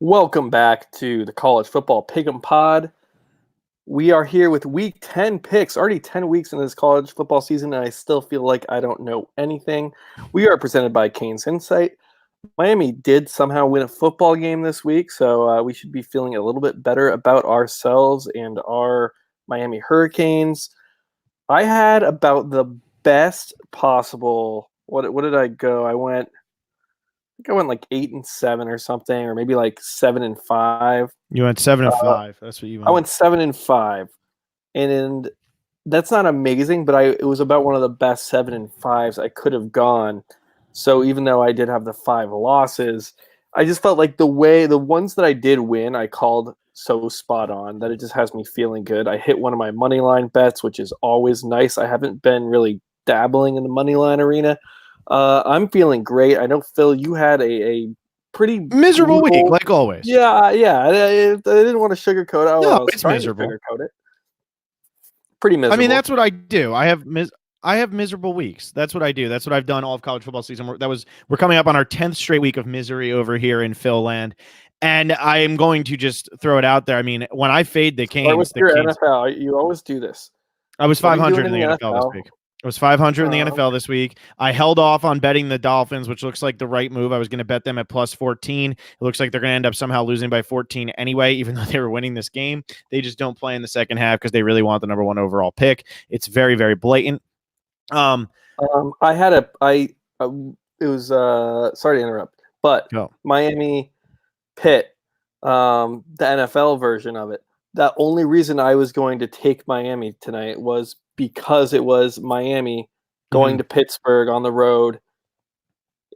Welcome back to the College Football Pick'em Pod. We are here with Week 10 picks, already 10 weeks in this college football season, and I still feel like I don't know anything. We are presented by Canes Insight. Miami did somehow win a football game this week, so we should be feeling a little bit better about ourselves and our Miami Hurricanes. I had about the best possible. What did I go? I went like 8-7 or something, or maybe like 7-5. You went 7-5. That's what you went. I went 7-5, and that's not amazing, but it was about one of the best 7-5s I could have gone. So even though I did have the 5 losses, I just felt like the ones that I did win, I called so spot on that it just has me feeling good. I hit one of my money line bets, which is always nice. I haven't been really dabbling in the money line arena. I'm feeling great. I know, Phil, you had a pretty miserable week, like always. Yeah. I didn't want to sugarcoat it. No, it's miserable. Sugarcoat it. Pretty miserable. I mean, that's what I do. I have miserable weeks. That's what I do. That's what I've done all of college football season. We're coming up on our 10th straight week of misery over here in Phil land. And I am going to just throw it out there. I mean, when I fade the Canes, with your NFL, you always do this. I was 500 in the NFL this week. I was 500 in the NFL this week. I held off on betting the Dolphins, which looks like the right move. I was going to bet them at plus 14. It looks like they're going to end up somehow losing by 14 anyway, even though they were winning this game. They just don't play in the second half because they really want the number 1 overall pick. It's very, very blatant. It was sorry to interrupt, but Miami Pitt, the NFL version of it. The only reason I was going to take Miami tonight was because it was Miami going to Pittsburgh on the road,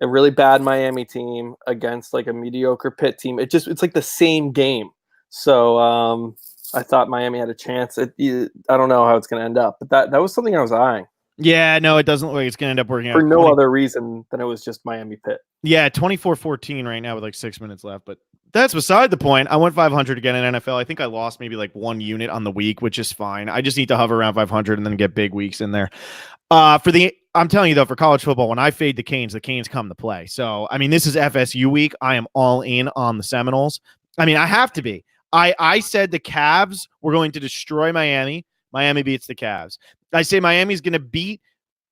a really bad Miami team against like a mediocre Pitt team. It's like the same game. So I thought Miami had a chance. I don't know how it's going to end up, but that was something I was eyeing. Yeah, no, it doesn't look like it's going to end up working out. For no other reason than it was just Miami Pitt. Yeah, 24-14 right now with like 6 minutes left, but that's beside the point. I went 500 again in NFL. I think I lost maybe like 1 unit on the week, which is fine. I just need to hover around 500 and then get big weeks in there. I'm telling you though, for college football, when I fade the Canes come to play. So, I mean, this is FSU week. I am all in on the Seminoles. I mean, I have to be. I said the Cavs were going to destroy Miami. Miami beats the Cavs. I say Miami's going to beat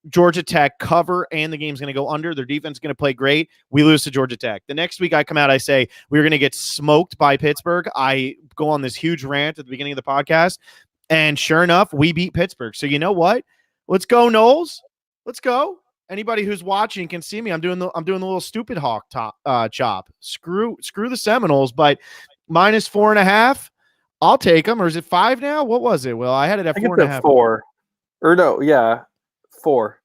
Georgia Tech, cover, and the game's going to go under. Their defense is going to play great. We lose to Georgia Tech. The next week I come out, I say we're going to get smoked by Pittsburgh. I go on this huge rant at the beginning of the podcast, and sure enough, we beat Pittsburgh. So you know what? Let's go, Knowles. Let's go. Anybody who's watching can see me. I'm doing the little stupid hawk chop. Screw the Seminoles, but minus 4.5. I'll take them. Or is it 5 now? What was it? Well, I had it at 4.5. 4. Or no, yeah, 4.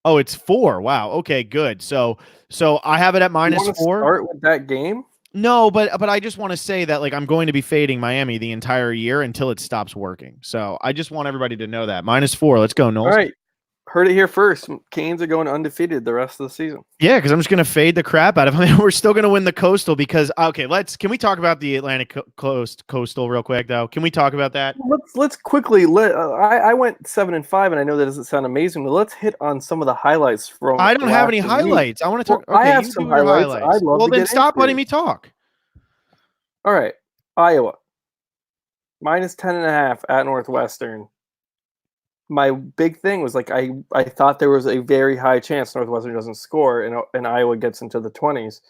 Oh, it's 4. Wow. Okay, good. So I have it at minus 4. Start with that game? No, but I just want to say that like I'm going to be fading Miami the entire year until it stops working. So I just want everybody to know that. Minus 4. Let's go, Knowles. All right. Heard it here first. Canes are going undefeated the rest of the season. Yeah, because I'm just going to fade the crap out of them. We're still going to win the Coastal because, okay, can we talk about the Atlantic Coastal real quick, though? Can we talk about that? Let's quickly. I went 7-5, and I know that doesn't sound amazing, but let's hit on some of the highlights from. I don't have any highlights. I want to talk. Well, okay, I have some highlights. I'd love well, to then stop letting me talk. All right, Iowa. Minus 10.5 at Northwestern. My big thing was like I thought there was a very high chance Northwestern doesn't score and Iowa gets into the 20s.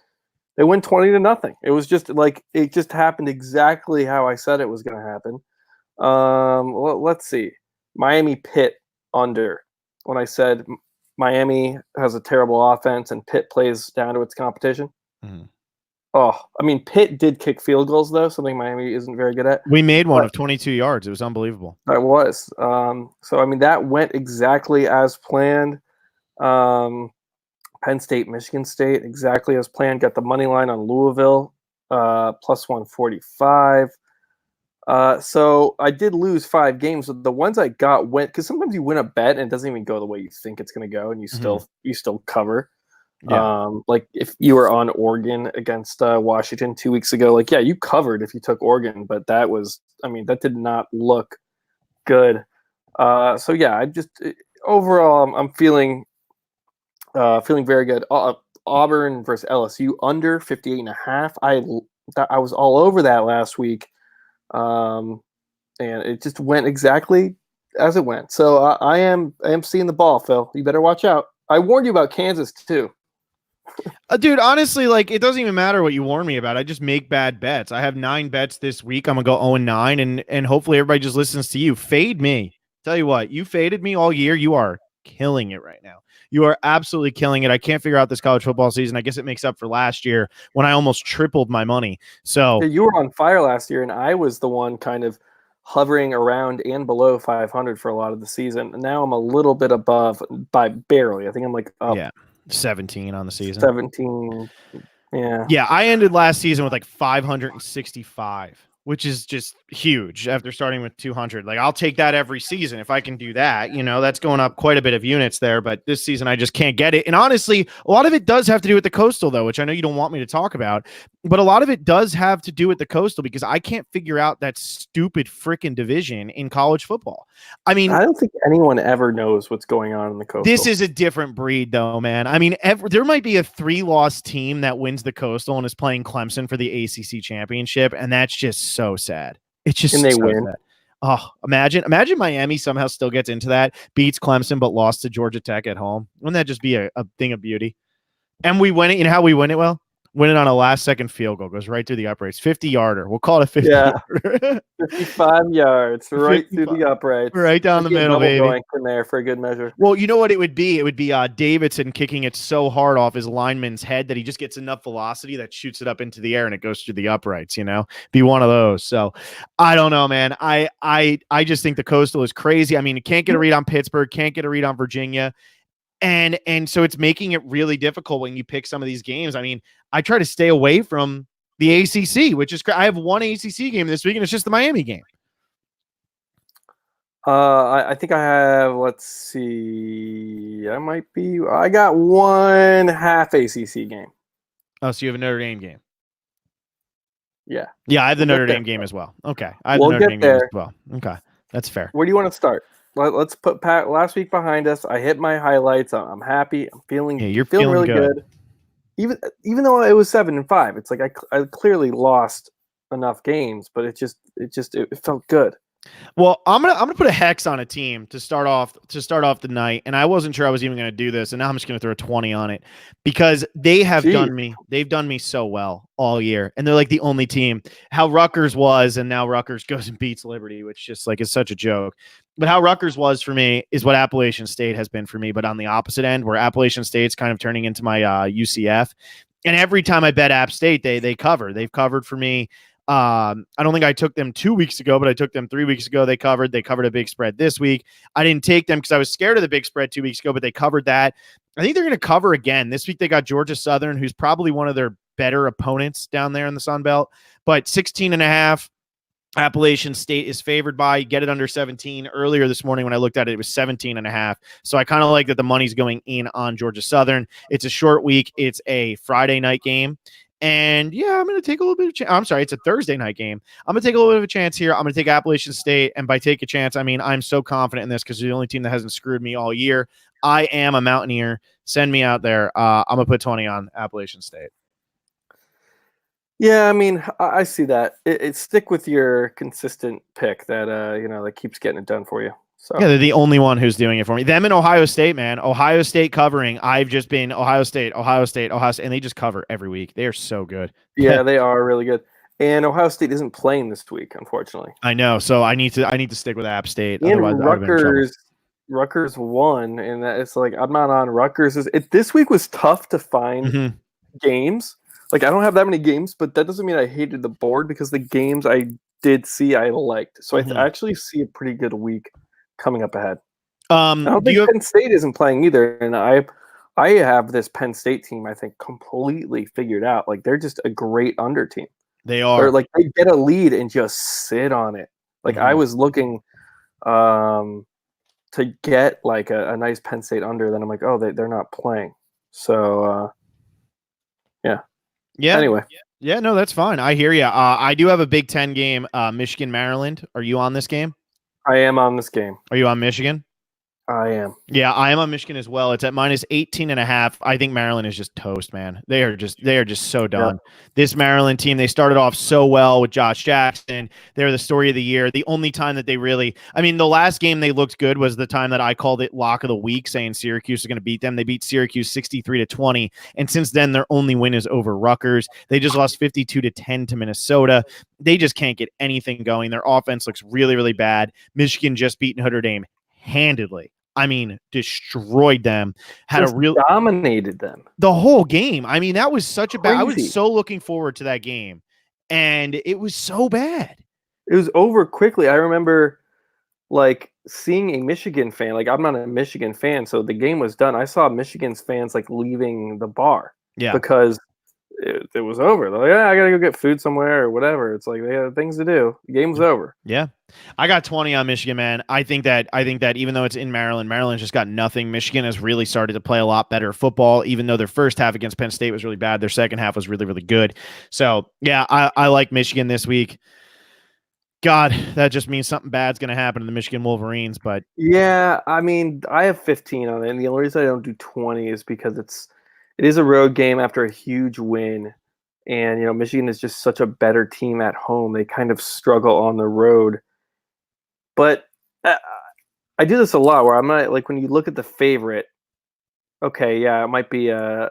They win 20-0. It was just like it just happened exactly how I said it was going to happen. Let's see. Miami Pitt under. When I said Miami has a terrible offense and Pitt plays down to its competition. Mm-hmm. Oh, I mean, Pitt did kick field goals, though, something Miami isn't very good at. We made one of 22 yards. It was unbelievable. That was. So, I mean, that went exactly as planned. Penn State, Michigan State, exactly as planned. Got the money line on Louisville, plus 145. So I did lose 5 games. But the ones I got went, because sometimes you win a bet and it doesn't even go the way you think it's going to go, and you still cover. Yeah. Like if you were on Oregon against Washington 2 weeks ago, like, yeah, you covered if you took Oregon, but that did not look good. So yeah, I just overall I'm feeling very good. Auburn versus LSU under 58.5. I was all over that last week, and it just went exactly as it went. So I am seeing the ball, Phil. You better watch out. I warned you about Kansas too. Dude, honestly, like it doesn't even matter what you warn me about. I just make bad bets. I have 9 bets this week. I'm gonna go 0-9, and hopefully everybody just listens to you. Fade me. Tell you what, you faded me all year. You are killing it right now. You are absolutely killing it. I can't figure out this college football season. I guess it makes up for last year when I almost tripled my money. So Yeah, you were on fire last year, and I was the one kind of hovering around and below 500 for a lot of the season. And now I'm a little bit above by barely. I think I'm like up yeah, 17 on the season. 17. Yeah. Yeah, I ended last season with like 565, which is just huge after starting with 200. Like, I'll take that every season if I can do that. You know, that's going up quite a bit of units there, but this season I just can't get it. And honestly, a lot of it does have to do with the Coastal, though, which I know you don't want me to talk about, but a lot of it does have to do with the Coastal because I can't figure out that stupid freaking division in college football. I mean, I don't think anyone ever knows what's going on in the Coastal. this is a different breed, though, man. I mean, there might be a 3-loss team that wins the Coastal and is playing Clemson for the ACC championship, and that's just so sad. It's just And they so win. sad. Oh, imagine Miami somehow still gets into that, beats Clemson, but lost to Georgia Tech at home. Wouldn't that just be a thing of beauty? And we win it. You know how we win it? Well, win it on a last-second field goal. Goes right through the uprights. 50-yarder. We'll call it a 50-yarder. 55 yards, right 55. through the uprights. Right down the Get a middle, double baby. doink in there for a good measure. Well, you know what it would be? It would be Davidson kicking it so hard off his lineman's head that he just gets enough velocity that shoots it up into the air and it goes through the uprights, you know? Be one of those. So I don't know, man. I just think the Coastal is crazy. I mean, you can't get a read on Pittsburgh, can't get a read on Virginia. And so it's making it really difficult when you pick some of these games. I mean, I try to stay away from the ACC, which is I have one ACC game this week, and it's just the Miami game. I think I have, let's see, I got one half ACC game. Oh, so you have a Notre Dame game. Yeah. Yeah, I have the We'll Notre get Dame there. game as well. Okay. I have We'll the Notre get Dame game as there. well. Okay. That's fair. Where do you want to start? Let's put last week behind us. I hit my highlights. I'm happy. I'm feeling. Yeah, you're feeling feeling really good. Even though it was 7-5, it's like I clearly lost enough games, but it felt good. Well, I'm gonna put a hex on a team to start off the night, and I wasn't sure I was even gonna do this, and now I'm just gonna throw a 20 on it because they've done me so well all year, and they're like the only team. How Rutgers was, and now Rutgers goes and beats Liberty, which just like is such a joke. But how Rutgers was for me is what Appalachian State has been for me, but on the opposite end, where Appalachian State's kind of turning into my UCF, and every time I bet App State, they cover. They've covered for me. I don't think I took them 2 weeks ago, but I took them 3 weeks ago. They covered a big spread this week. I didn't take them because I was scared of the big spread 2 weeks ago, but they covered that. I think they're going to cover again. This week they got Georgia Southern, who's probably one of their better opponents down there in the Sun Belt, but 16.5. Appalachian State is favored by. Get it under 17. Earlier this morning when I looked at it, it was 17.5. So I kind of like that the money's going in on Georgia Southern. It's a short week. It's a Friday night game. And yeah, I'm going to take a little bit of chance. I'm sorry, it's a Thursday night game. I'm going to take a little bit of a chance here. I'm going to take Appalachian State. And by take a chance, I mean I'm so confident in this because they're the only team that hasn't screwed me all year. I am a Mountaineer. Send me out there. I'm going to put 20 on Appalachian State. Yeah, I mean, I see that. It stick with your consistent pick that that keeps getting it done for you. So yeah, they're the only one who's doing it for me. Them and Ohio State, man. Ohio State covering. I've just been Ohio State, and they just cover every week. They are so good. Yeah, they are really good. And Ohio State isn't playing this week, unfortunately. I know, so I need to stick with App State. And Otherwise, Rutgers won, and it's like I'm not on Rutgers. This week was tough to find games. Like I don't have that many games, but that doesn't mean I hated the board because the games I did see I liked. So I actually see a pretty good week coming up ahead. I don't think Penn State isn't playing either, and I have this Penn State team I think completely figured out. Like they're just a great under team. They are. Or like they get a lead and just sit on it. Like I was looking to get like a nice Penn State under, then I'm like, oh, they're not playing. So yeah. Anyway. Yeah, no, that's fine. I hear you. I do have a Big Ten game, Michigan, Maryland. Are you on this game? I am on this game. Are you on Michigan? I am. Yeah, I am on Michigan as well. It's at minus 18.5. I think Maryland is just toast, man. They are just so done. This Maryland team, they started off so well with Josh Jackson. They're the story of the year. The only time that they really, I mean, the last game they looked good was the time that I called it lock of the week, saying Syracuse is going to beat them. They beat Syracuse 63-20. And since then, their only win is over Rutgers. They just lost 52-10 to Minnesota. They just can't get anything going. Their offense looks really, really bad. Michigan just beat Notre Dame handedly. I mean, destroyed them. Just dominated them the whole game. I mean, that was such a bad. I was Crazy. so looking forward to that game, and it was so bad. It was over quickly. I remember like seeing a Michigan fan. Like I'm not a Michigan fan, so the game was done. I saw Michigan's fans like leaving the bar because it was over. They're like, yeah, I gotta go get food somewhere or whatever. It's like they had things to do. The game's over. Yeah. I got 20 on Michigan, man. I think that even though it's in Maryland, Maryland's just got nothing. Michigan has really started to play a lot better football, even though their first half against Penn State was really bad. Their second half was really, really good. So yeah, I like Michigan this week. God, that just means something bad's going to happen to the Michigan Wolverines. But yeah, I mean, I have 15 on it, and the only reason I don't do 20 is because it is a road game after a huge win, and Michigan is just such a better team at home. They kind of struggle on the road, but I do this a lot where I'm not like when you look at the favorite. Okay, yeah, it might be a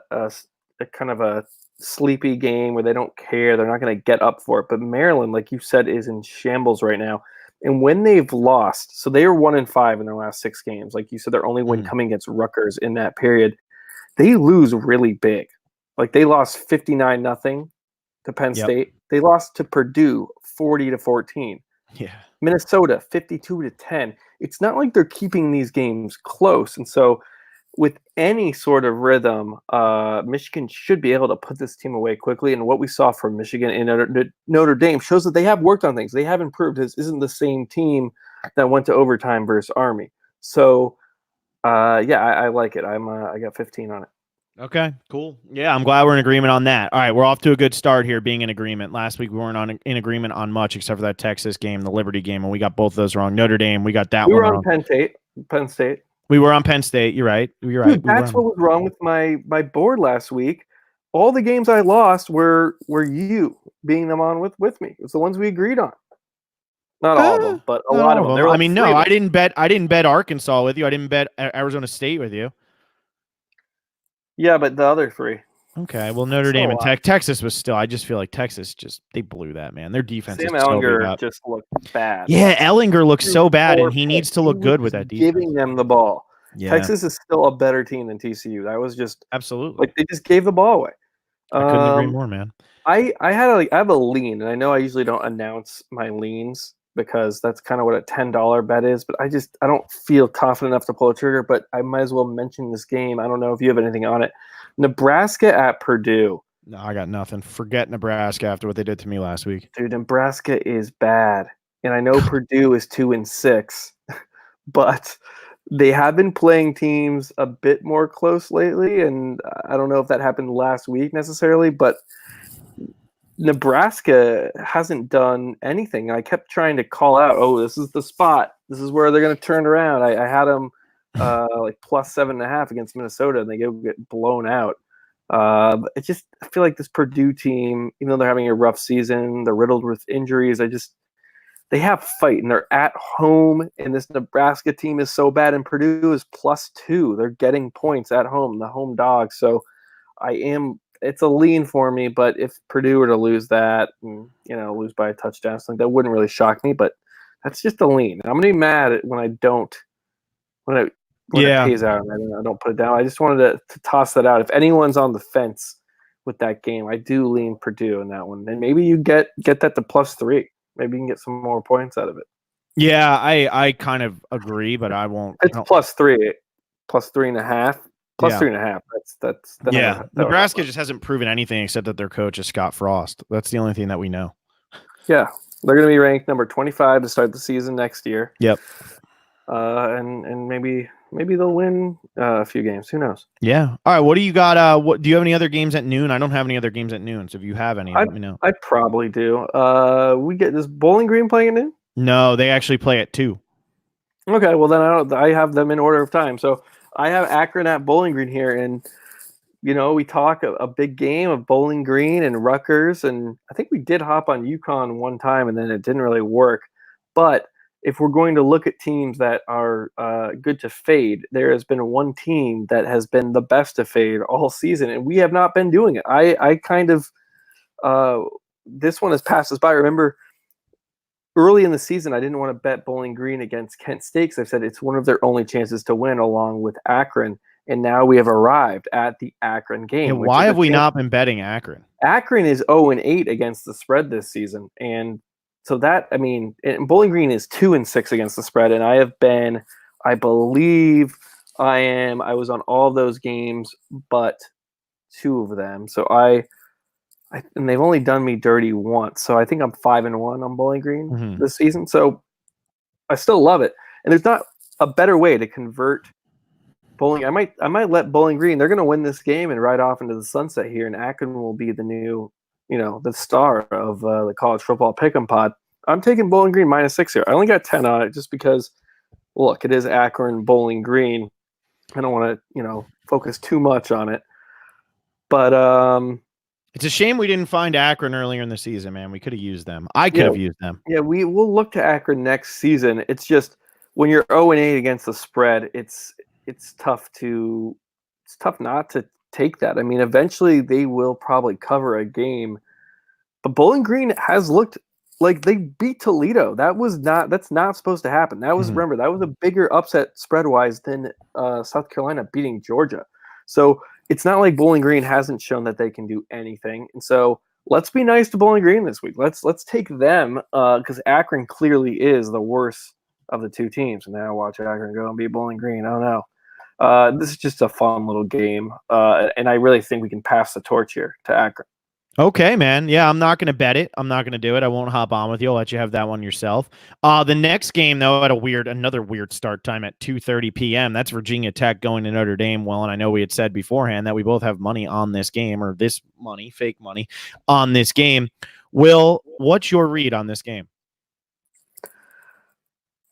kind of a sleepy game where they don't care. They're not going to get up for it. But Maryland, like you said, is in shambles right now. And when they've lost, so they are 1-5 in their last 6 games. Like you said, their only win coming against Rutgers in that period. They lose really big. Like they lost 59-0 to Penn State. They lost to Purdue 40-14. Yeah. Minnesota 52-10. It's not like they're keeping these games close. And so with any sort of rhythm, Michigan should be able to put this team away quickly. And what we saw from Michigan in Notre Dame shows that they have worked on things. They have improved. This isn't the same team that went to overtime versus Army. So, I like it. I got 15 on it. Okay, cool. Yeah, I'm glad we're in agreement on that. All right, we're off to a good start here being in agreement. Last week we weren't in agreement on much except for that Texas game, the Liberty game, and we got both of those wrong. Notre Dame, we got that one wrong. We were on Penn State. We were on Penn State. You're right. Dude, that's what was wrong with my board last week. All the games I lost were you being them on with me. It's the ones we agreed on. Not all of them, but a lot of them. I mean, no, I didn't bet Arkansas with you. I didn't bet Arizona State with you. Yeah, but the other 3. Okay, well, Notre Dame and Texas was still. I just feel like Texas they blew that, man. Their defense. Sam Ehlinger just looked bad. Yeah, Ehlinger looks so bad, and he needs to look good with that defense. Giving them the ball. Yeah. Texas is still a better team than TCU. That was just absolutely like they just gave the ball away. I couldn't agree more, man. I have a lean, and I know I usually don't announce my leans because that's kind of what a $10 bet is, but I don't feel confident enough to pull a trigger, but I might as well mention this game. I don't know if you have anything on it. Nebraska at Purdue. No, I got nothing. Forget Nebraska after what they did to me last week. Dude, Nebraska is bad. And I know Purdue is 2-6, but they have been playing teams a bit more close lately, and I don't know if that happened last week necessarily, but Nebraska hasn't done anything. I kept trying to call out, this is the spot. This is where they're going to turn around. I had them like plus 7.5 against Minnesota, and they get blown out. I feel like this Purdue team, even though they're having a rough season, they're riddled with injuries. They have fight, and they're at home, and this Nebraska team is so bad, and Purdue is +2. They're getting points at home, the home dog. So it's a lean for me, but if Purdue were to lose that, and, lose by a touchdown, something that wouldn't really shock me, but that's just a lean. I'm going to be mad when it pays out and I don't put it down. I just wanted to toss that out. If anyone's on the fence with that game, I do lean Purdue in that one. And maybe you get that to +3. Maybe you can get some more points out of it. Yeah, I kind of agree, but I won't. It's +3, +3.5, +3.5. That's Nebraska just hasn't proven anything except that their coach is Scott Frost. That's the only thing that we know. Yeah, they're going to be ranked number 25 to start the season next year. Yep. And maybe they'll win a few games. Who knows? Yeah. All right. What do you got? What do you have any other games at noon? I don't have any other games at noon. So if you have any, let me know. I probably do. We get this Bowling Green playing at noon? No, they actually play at 2. Okay, well then I have them in order of time. So I have Akron at Bowling Green here, and we talk a big game of Bowling Green and Rutgers, and I think we did hop on UConn one time, and then it didn't really work. But if we're going to look at teams that are good to fade, there has been one team that has been the best to fade all season, and we have not been doing it. I kind of this one has passed us by. Remember, early in the season, I didn't want to bet Bowling Green against Kent State because I said it's one of their only chances to win, along with Akron. And now we have arrived at the Akron Yeah, game. why have we not been betting Akron? Akron is 0-8 against the spread this season, and so that and Bowling Green is 2-6 against the spread, and I have been, I believe, I was on all of those games but two of them. So and they've only done me dirty once, so I think I'm 5-1 on Bowling Green this season. So I still love it, and there's not a better way to convert Bowling. I might let Bowling Green. They're going to win this game and ride off into the sunset here, and Akron will be the new, the star of the college football pick'em pod. I'm taking Bowling Green -6 here. I only got 10 on it just because, look, it is Akron Bowling Green. I don't want to, focus too much on it, but it's a shame we didn't find Akron earlier in the season, man. We could have used them. I could have used them. Yeah, we will look to Akron next season. It's just when you're 0-8 against the spread, it's tough not to take that. I mean, eventually they will probably cover a game, but Bowling Green has looked like they beat Toledo. That's not supposed to happen. That was remember, that was a bigger upset spread wise than South Carolina beating Georgia. So it's not like Bowling Green hasn't shown that they can do anything. And so let's be nice to Bowling Green this week. Let's take them because Akron clearly is the worst of the two teams. And now watch Akron go and beat Bowling Green. I don't know. This is just a fun little game, and I really think we can pass the torch here to Akron. Okay, man. Yeah, I'm not going to bet it. I'm not going to do it. I won't hop on with you. I'll let you have that one yourself. The next game, though, at another weird start time at 2:30 p.m. That's Virginia Tech going to Notre Dame. Well, and I know we had said beforehand that we both have money on this game, or this money, fake money, on this game. Will, what's your read on this game?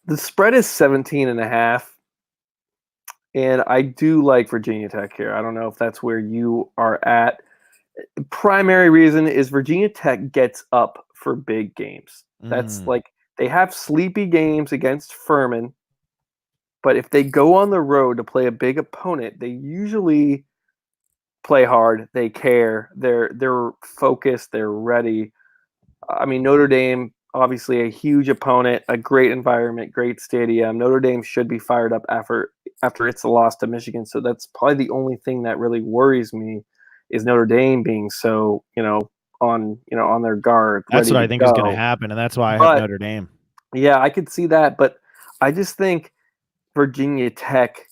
The spread is 17.5. And I do like Virginia Tech here. I don't know if that's where you are at. Primary reason is Virginia Tech gets up for big games. That's like they have sleepy games against Furman, but if they go on the road to play a big opponent, they usually play hard. They care. They're focused. They're ready. I mean, Notre Dame, obviously a huge opponent, a great environment, great stadium. Notre Dame should be fired up after its loss to Michigan. So that's probably the only thing that really worries me is Notre Dame being so, on their guard. That's what I think is going to happen, and that's why I have Notre Dame. Yeah, I could see that, but I just think Virginia Tech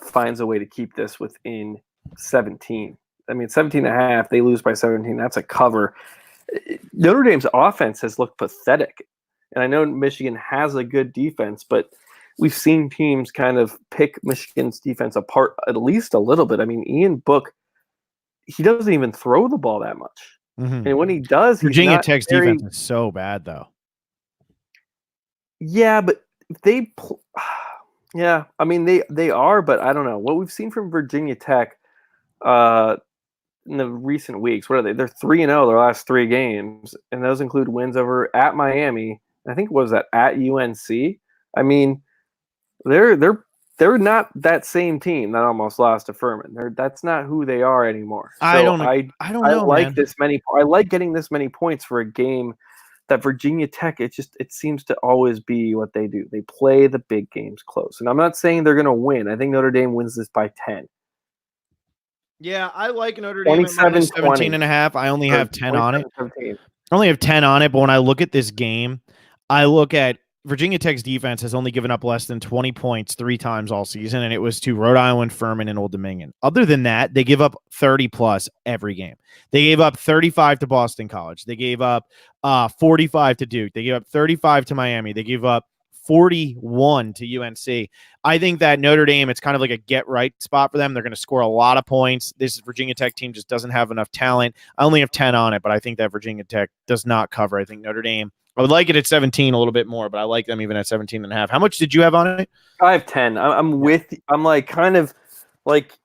finds a way to keep this within 17. I mean, 17.5, they lose by 17. That's a cover. Notre Dame's offense has looked pathetic. And I know Michigan has a good defense, but we've seen teams kind of pick Michigan's defense apart at least a little bit. I mean, Ian Book, he doesn't even throw the ball that much. And when he does, Virginia Tech's defense is so bad, though. Yeah, but yeah, I mean, they are, but I don't know. What we've seen from Virginia Tech in the recent weeks, what are they? They're 3-0 their last 3 games, and those include wins over at Miami. I think was that at UNC. I mean, they're not that same team that almost lost to Furman. That's not who they are anymore. So I don't know. I like getting this many points for a game that Virginia Tech. It seems to always be what they do. They play the big games close, and I'm not saying they're going to win. I think Notre Dame wins this by 10. Yeah, I like Notre Dame at 17.5. I only have 10 on it. I only have 10 on it, but when I look at this game, I look at Virginia Tech's defense has only given up less than 20 points 3 times all season, and it was to Rhode Island, Furman, and Old Dominion. Other than that, they give up 30-plus every game. They gave up 35 to Boston College. They gave up 45 to Duke. They gave up 35 to Miami. They gave up 41 to UNC. I think that Notre Dame, it's kind of like a get-right spot for them. They're going to score a lot of points. This Virginia Tech team just doesn't have enough talent. I only have 10 on it, but I think that Virginia Tech does not cover. I think Notre Dame I would like it at 17 a little bit more, but I like them even at 17.5. How much did you have on it? I have 10. I'm like kind of like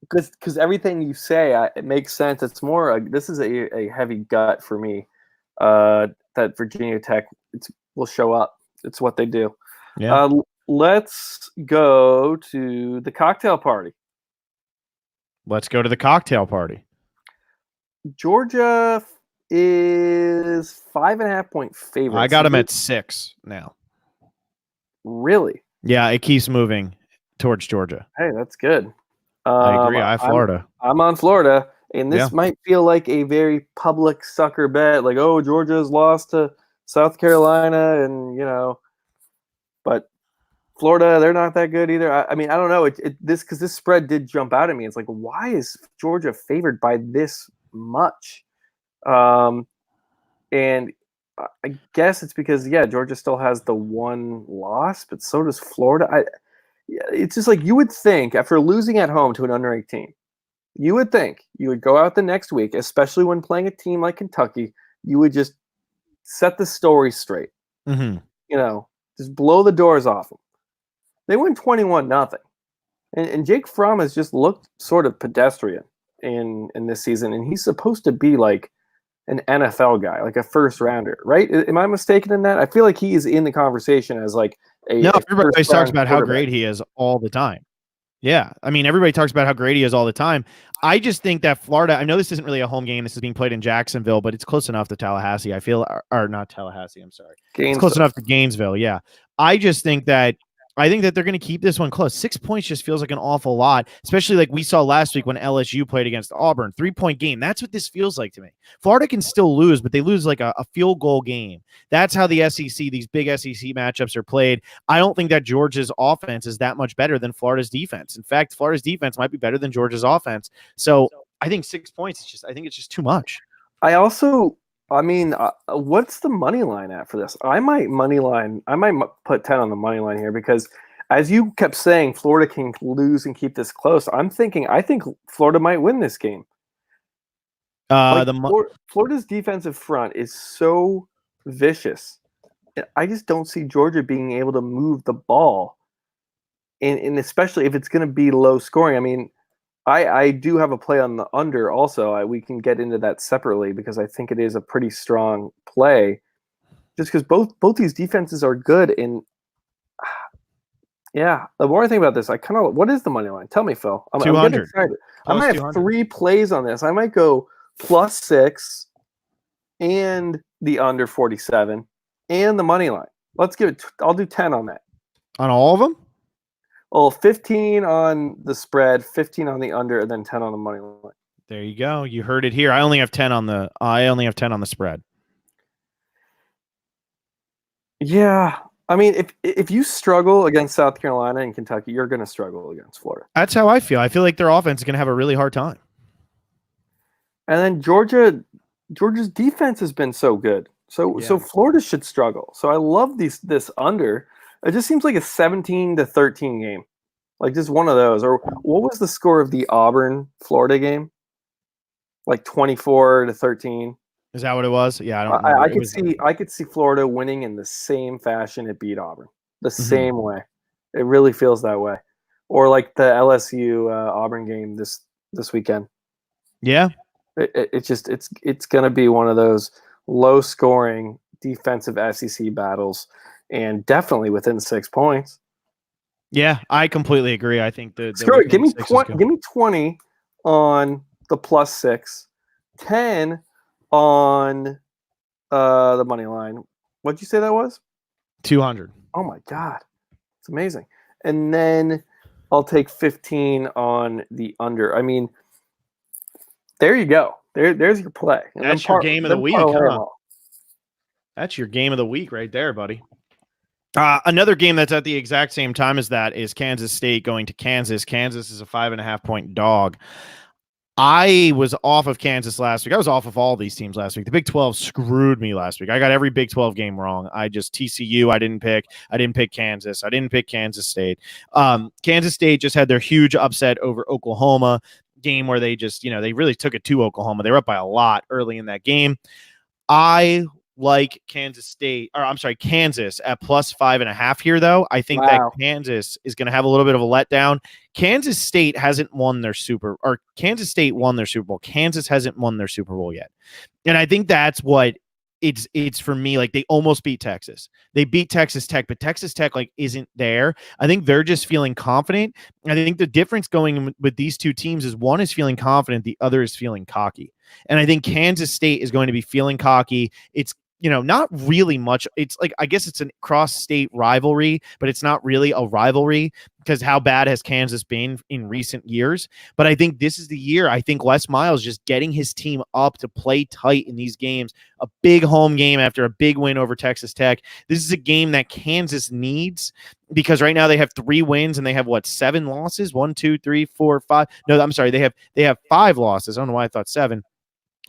because everything you say it makes sense. It's more this is a heavy gut for me. That Virginia Tech will show up. It's what they do. Yeah. Let's go to the cocktail party. Let's go to the cocktail party. Georgia is 5.5-point favorite. I got them at 6 now. Really? Yeah, it keeps moving towards Georgia. Hey, that's good. I agree. I have Florida. I'm on Florida, and this might feel like a very public sucker bet, like, oh, Georgia's lost to South Carolina, and but Florida, they're not that good either. I mean, I don't know. This spread did jump out at me. It's like, why is Georgia favored by this much? And I guess it's because Georgia still has the one loss, but so does Florida. It's just like you would think after losing at home to an under 18, you would think you would go out the next week, especially when playing a team like Kentucky, you would just set the story straight. Mm-hmm. Just blow the doors off them. They win 21-0. And Jake Fromm has just looked sort of pedestrian in this season, and he's supposed to be like an NFL guy, like a first rounder, right? Am I mistaken in that? I feel like he is in the conversation as like everybody talks about how great he is all the time. Yeah. I mean, everybody talks about how great he is all the time. I just think that Florida, I know this isn't really a home game. This is being played in Jacksonville, but it's close enough to Tallahassee. I feel, or not Tallahassee. I'm sorry. It's close enough to Gainesville. Yeah. I think that they're going to keep this one close. 6 points just feels like an awful lot, especially like we saw last week when LSU played against Auburn. 3-point game. That's what this feels like to me. Florida can still lose, but they lose like a field goal game. That's how the SEC, these big SEC matchups are played. I don't think that Georgia's offense is that much better than Florida's defense. In fact, Florida's defense might be better than Georgia's offense. So I think 6 points, I think it's just too much. What's the money line at for this? I might put 10 on the money line here because, as you kept saying, Florida can lose and keep this close. I think Florida might win this game. Florida's defensive front is so vicious. I just don't see Georgia being able to move the ball, and especially if it's going to be low scoring. I mean, I do have a play on the under also. We can get into that separately because I think it is a pretty strong play just because both these defenses are good. And the more I think about this, what is the money line? Tell me, Phil. I'm getting excited. I might have 3 plays on this. I might go +6 and the under 47 and the money line. Let's give it. I'll do 10 on that. On all of them? Well, 15 on the spread, 15 on the under, and then 10 on the money line. There you go. You heard it here. I only have 10 on the spread. Yeah. I mean, if you struggle against South Carolina and Kentucky, you're going to struggle against Florida. That's how I feel. I feel like their offense is going to have a really hard time. And then Georgia's defense has been so good. So Florida should struggle. So I love this under. It just seems like a 17-13 game, like just one of those. Or what was the score of the Auburn-Florida game? Like 24-13. Is that what it was? Yeah, I could see Florida winning in the same fashion it beat Auburn, the same way. It really feels that way. Or like the LSU Auburn game this weekend. Yeah, it's going to be one of those low-scoring defensive SEC battles. And definitely within 6 points. Yeah, I completely agree. I think screw it. Give me 20 on the +6, 10 on the money line. What'd you say that was? 200. Oh my god, it's amazing. And then I'll take 15 on the under. I mean, there you go. There's your play. And that's your game of the week. Huh? That's your game of the week right there, buddy. Another game that's at the exact same time as that is Kansas State going to Kansas. Kansas is a 5.5-point dog. I was off of Kansas last week. I was off of all these teams last week. The Big 12 screwed me last week. I got every Big 12 game wrong. TCU, I didn't pick. I didn't pick Kansas. I didn't pick Kansas State. Kansas State just had their huge upset over Oklahoma game where they just, they really took it to Oklahoma. They were up by a lot early in that game. I like Kansas at plus 5.5 here, though. I think that Wow. Kansas is going to have a little bit of a letdown. Kansas State won their Super Bowl. Kansas hasn't won their Super Bowl yet. And I think that's what it's for me. Like, they almost beat Texas. They beat Texas Tech, but Texas Tech like isn't there. I think they're just feeling confident. I think the difference going with these two teams is one is feeling confident, the other is feeling cocky. And I think Kansas State is going to be feeling cocky. It's not really much. It's like, I guess it's a cross-state rivalry, but it's not really a rivalry because how bad has Kansas been in recent years? But I think this is the year. I think Les Miles just getting his team up to play tight in these games, a big home game after a big win over Texas Tech. This is a game that Kansas needs because right now they have 3 wins and they have 7 losses? 1, 2, 3, 4, 5. No, I'm sorry. They have 5 losses. I don't know why I thought 7.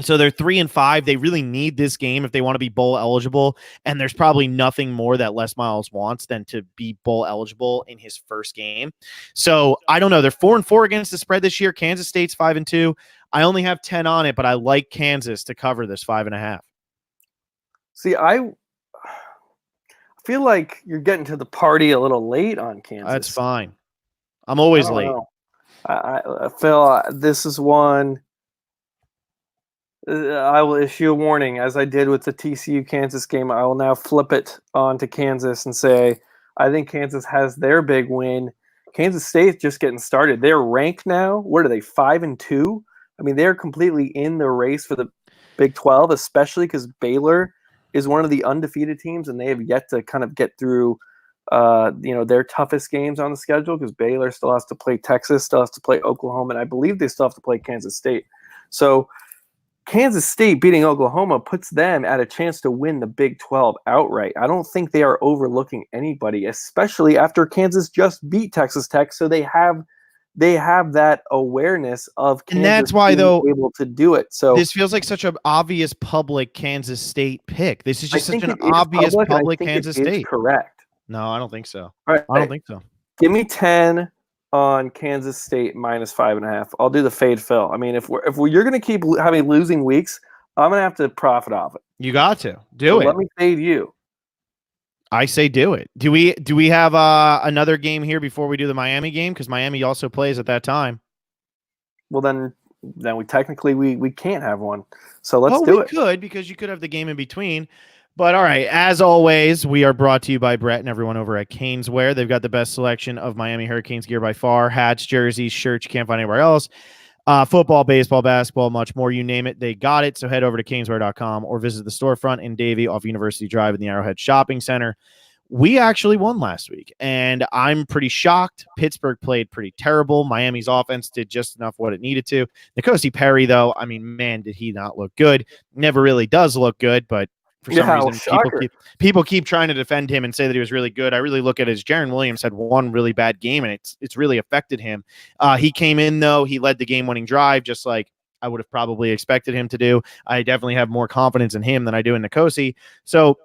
So they're 3-5. They really need this game if they want to be bowl eligible. And there's probably nothing more that Les Miles wants than to be bowl eligible in his first game. So I don't know. They're 4-4 against the spread this year. Kansas State's 5-2. I only have 10 on it, but I like Kansas to cover this 5.5. See, I feel like you're getting to the party a little late on Kansas. That's fine. I'm always late. I feel this is one. I will issue a warning, as I did with the TCU Kansas game. I will now flip it on to Kansas and say, I think Kansas has their big win. Kansas State's just getting started. They're ranked now. What are they, 5-2? I mean, they're completely in the race for the Big 12, especially because Baylor is one of the undefeated teams, and they have yet to kind of get through their toughest games on the schedule because Baylor still has to play Texas, still has to play Oklahoma, and I believe they still have to play Kansas State. So Kansas State beating Oklahoma puts them at a chance to win the Big 12 outright. I don't think they are overlooking anybody, especially after Kansas just beat Texas Tech. So they have that awareness of Kansas, and that's why though able to do it. So this feels like such an obvious public Kansas State pick. This is just such an obvious public Kansas State. Correct. No, I don't think so. All right, I don't think so. Give me 10 on Kansas State minus 5.5. I'll do the fade fill. I mean, if you're going to keep having losing weeks, I'm going to have to profit off it. You got to do it. Let me fade you. I say do it. Do we have another game here before we do the Miami game? Because Miami also plays at that time. Well, then we technically we can't have one. So let's do it. We could, because you could have the game in between. But all right, as always, we are brought to you by Brett and everyone over at Caneswear. They've got the best selection of Miami Hurricanes gear by far. Hats, jerseys, shirts you can't find anywhere else. Football, baseball, basketball, much more. You name it, they got it. So head over to caneswear.com or visit the storefront in Davie off University Drive in the Arrowhead Shopping Center. We actually won last week, and I'm pretty shocked. Pittsburgh played pretty terrible. Miami's offense did just enough what it needed to. N'Kosi Perry, though, I mean, man, did he not look good. Never really does look good, but for some reason, people keep trying to defend him and say that he was really good. I really look at it as Jaron Williams had one really bad game, and it's really affected him. He came in, though. He led the game-winning drive, just like I would have probably expected him to do. I definitely have more confidence in him than I do in N'Kosi. So,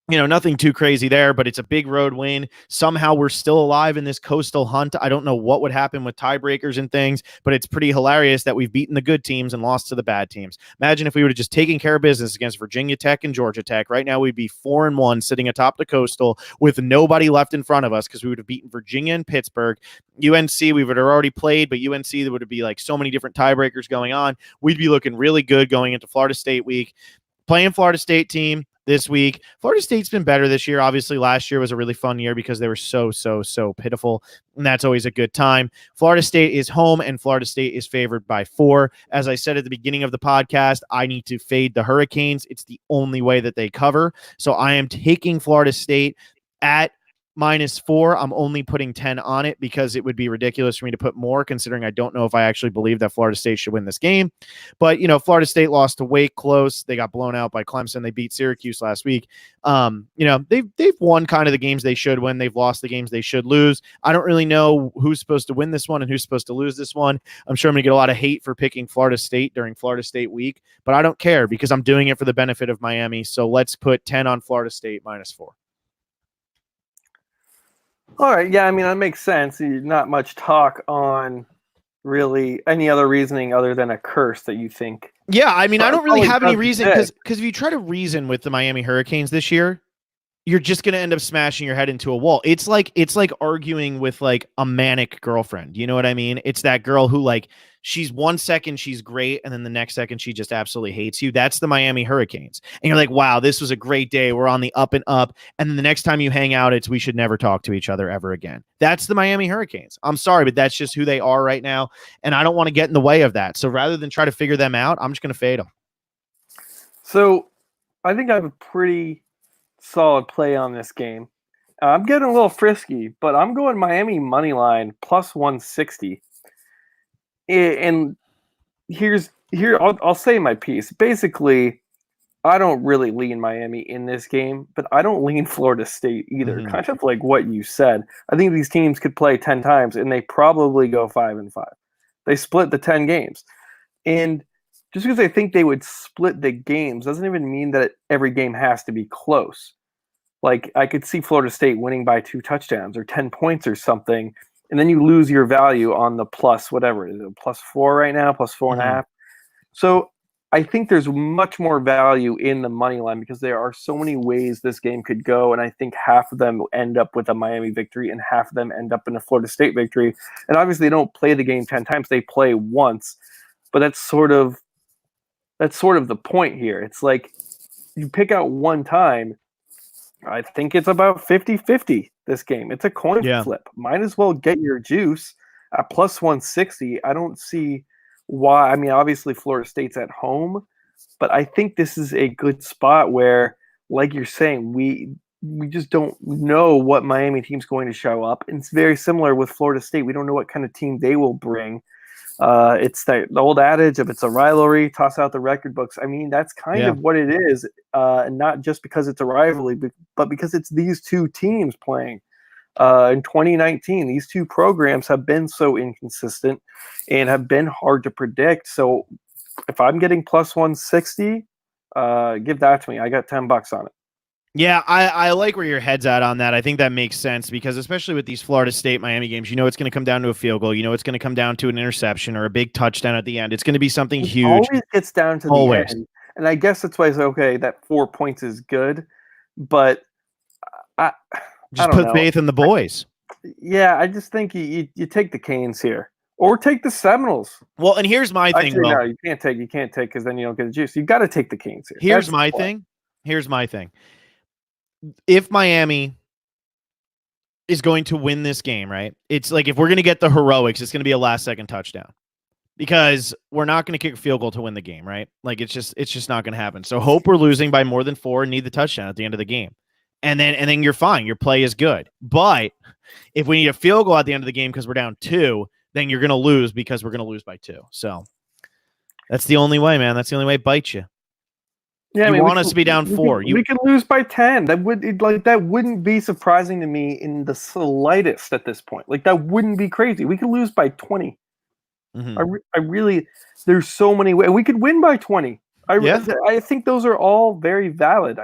nothing too crazy there, but it's a big road win. Somehow we're still alive in this coastal hunt. I don't know what would happen with tiebreakers and things, but it's pretty hilarious that we've beaten the good teams and lost to the bad teams. Imagine if we would have just taken care of business against Virginia Tech and Georgia Tech. Right now we'd be 4-1 sitting atop the coastal with nobody left in front of us because we would have beaten Virginia and Pittsburgh. UNC we would have already played, but UNC there would be like so many different tiebreakers going on. We'd be looking really good going into Florida State week. Playing Florida State team this week. Florida State's been better this year. Obviously, last year was a really fun year because they were so pitiful, and that's always a good time. Florida State is home, and Florida State is favored by 4. As I said at the beginning of the podcast, I need to fade the Hurricanes. It's the only way that they cover. So I am taking Florida State at -4. I'm only putting 10 on it because it would be ridiculous for me to put more, considering I don't know if I actually believe that Florida State should win this game. But, Florida State lost to Wake close. They got blown out by Clemson. They beat Syracuse last week. They've won kind of the games they should win. They've lost the games they should lose. I don't really know who's supposed to win this one and who's supposed to lose this one. I'm sure I'm going to get a lot of hate for picking Florida State during Florida State week, but I don't care because I'm doing it for the benefit of Miami. So let's put 10 on Florida State -4. All right, yeah, I mean, that makes sense. Not much talk on really any other reasoning other than a curse that you think. Yeah, I mean, I don't really Probably have any does reason exist. because if you try to reason with the Miami Hurricanes this year, you're just going to end up smashing your head into a wall. It's like arguing with like a manic girlfriend. You know what I mean? It's that girl who like she's 1 second she's great and then the next second she just absolutely hates you. That's the Miami Hurricanes. And you're like, "Wow, this was a great day. We're on the up and up." And then the next time you hang out, it's we should never talk to each other ever again. That's the Miami Hurricanes. I'm sorry, but that's just who they are right now, and I don't want to get in the way of that. So rather than try to figure them out, I'm just going to fade them. So I think I have a pretty solid play on this game. I'm getting a little frisky, but I'm going Miami money line plus 160. And here I'll say my piece. Basically, I don't really lean Miami in this game, but I don't lean Florida State either. Mhm. Kind of like what you said. I think these teams could play 10 times and they probably go 5-5. They split the 10 games. And just because I think they would split the games doesn't even mean that every game has to be close. Like I could see Florida State winning by 2 touchdowns or 10 points or something, and then you lose your value on the plus whatever it is, +4 right now, +4.5. So I think there's much more value in the money line because there are so many ways this game could go, and I think half of them end up with a Miami victory and half of them end up in a Florida State victory. And obviously, they don't play the game 10 times; they play once. But that's sort of the point here. It's like you pick out one time. I think it's about 50-50 this game. It's a coin Yeah. flip. Might as well get your juice at plus 160. I don't see why. I mean, obviously Florida State's at home, but I think this is a good spot where, like you're saying, we just don't know what Miami team's going to show up. And it's very similar with Florida State. We don't know what kind of team they will bring. It's the old adage of it's a rivalry, toss out the record books. I mean, that's kind of what it is, and not just because it's a rivalry, but because it's these two teams playing. In 2019, these two programs have been so inconsistent and have been hard to predict. So if I'm getting plus 160, give that to me. I got $10 on it. Yeah, I like where your head's at on that. I think that makes sense because especially with these Florida State Miami games, you know it's going to come down to a field goal. You know it's going to come down to an interception or a big touchdown at the end. It's going to be something It huge. always gets down to Always. the end. And I guess that's why I say, okay, that 4 points is good. But I Just don't put know. faith in the boys. Yeah, I just think you take the Canes here. Or take the Seminoles. Well, and here's my thing. Actually, Will. no, you can't take because then you don't get the juice. You got to take the Canes here. Here's That's my the play. thing. Here's my thing. If Miami is going to win this game, right? It's like if we're going to get the heroics, it's going to be a last-second touchdown because we're not going to kick a field goal to win the game, right? Like it's just not going to happen. So hope we're losing by more than 4 and need the touchdown at the end of the game, and then you're fine. Your play is good. But if we need a field goal at the end of the game because we're down 2, then you're going to lose because we're going to lose by 2. So that's the only way, man. That's the only way it bites you. Yeah, You want us to be down 4. We could lose by 10. That wouldn't be surprising to me in the slightest at this point. Like that wouldn't be crazy. We could lose by 20. I really, there's so many ways we could win by 20. I think those are all very valid.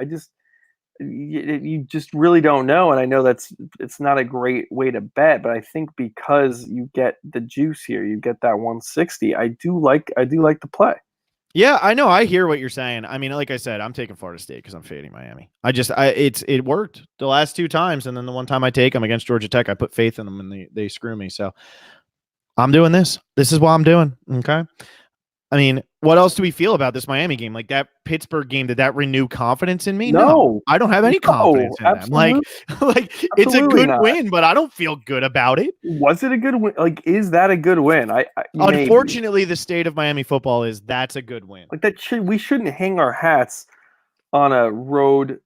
You just really don't know, and I know it's not a great way to bet, but I think because you get the juice here, you get that 160. I do like the play. Yeah, I know. I hear what you're saying. I mean, like I said, I'm taking Florida State because I'm fading Miami. It worked the last 2 times, and then the one time I take them against Georgia Tech, I put faith in them, and they screw me. So I'm doing this. This is what I'm doing. Okay. I mean, what else do we feel about this Miami game? Like that Pittsburgh game, did that renew confidence in me? No, I don't have any confidence in them. Like it's a good win, but I don't feel good about it. Was it a good win? Like, is that a good win? Unfortunately, the state of Miami football is that's a good win. Like we shouldn't hang our hats on a road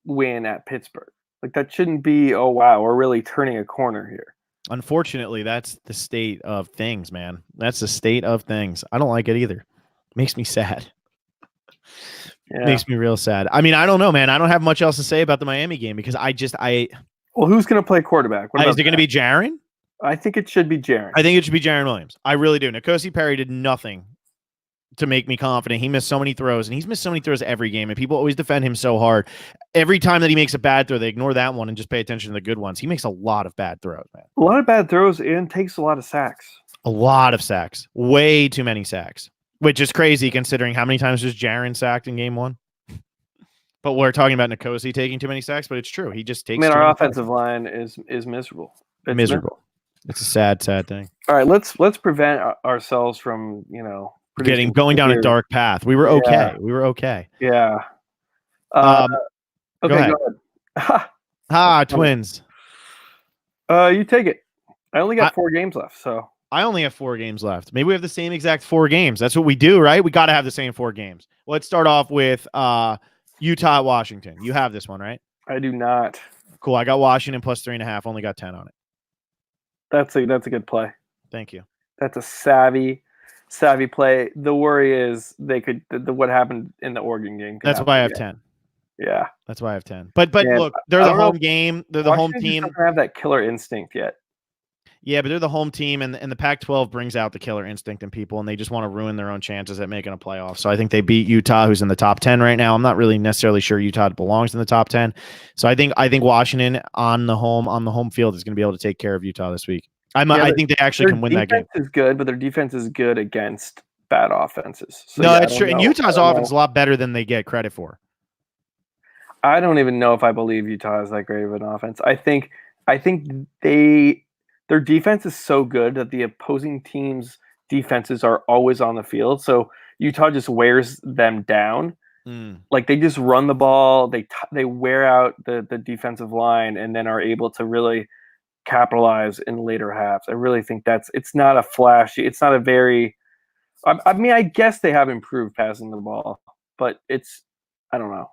win at Pittsburgh. Like that shouldn't be, oh wow, we're really turning a corner here. Unfortunately, that's the state of things, man. That's the state of things. I don't like it either. Makes me sad. Yeah. Makes me real sad. I mean, I don't know, man. I don't have much else to say about the Miami game because Well, who's going to play quarterback? Is it going to be Jaron? I think it should be Jaron. I think it should be Jaron Williams. I really do. N'Kosi Perry did nothing to make me confident. He missed so many throws, and he's missed so many throws every game, and people always defend him so hard. Every time that he makes a bad throw, they ignore that one and just pay attention to the good ones. He makes a lot of bad throws, man. A lot of bad throws and takes a lot of sacks. A lot of sacks. Way too many sacks. Which is crazy considering how many times was Jaron sacked in game 1. But we're talking about Nkosi taking too many sacks, but it's true. He just I takes mean, too our many offensive line is miserable. It's miserable. It's a sad, sad thing. All right, let's prevent ourselves from Going down a dark path. We were okay. We were okay. Yeah. Go Okay, ahead. go ahead. Twins. You take it. I only got 4 games left, so I only have 4 games left. Maybe we have the same exact 4 games. That's what we do, right? We got to have the same 4 games. Let's start off with Utah, Washington. You have this one, right? I do not. Cool. I got Washington plus 3.5. Only got 10 on it. That's a good play. Thank you. That's a savvy play. The worry is they could what happened in the Oregon game. That's why I have 10. Yeah. That's why I have 10. But look, they're the home game. They're the home team. Doesn't have that killer instinct yet. Yeah, but they're the home team, and the Pac-12 brings out the killer instinct in people, and they just want to ruin their own chances at making a playoff. So I think they beat Utah, who's in the top 10 right now. I'm not really necessarily sure Utah belongs in the top 10. So I think Washington on the home field is going to be able to take care of Utah this week. I think they actually can win that game. Their defense is good, but their defense is good against bad offenses. So no, that's true. And Utah's offense is a lot better than they get credit for. I don't even know if I believe Utah is that great of an offense. I think their defense is so good that the opposing team's defenses are always on the field. So Utah just wears them down. Like they just run the ball. They wear out the defensive line and then are able to really capitalize in later halves. I really think it's not a flashy. It's not a very. I mean, I guess they have improved passing the ball, but I don't know.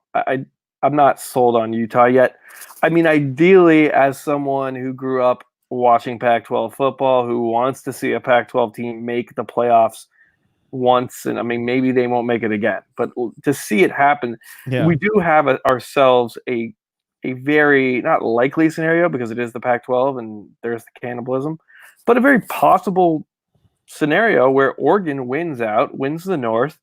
I'm not sold on Utah yet. I mean, ideally, as someone who grew up watching Pac-12 football, who wants to see a Pac-12 team make the playoffs once, and I mean, maybe they won't make it again, but to see it happen, we do have ourselves a very not likely scenario because it is the Pac-12 and there's the cannibalism, but a very possible scenario where Oregon wins the North,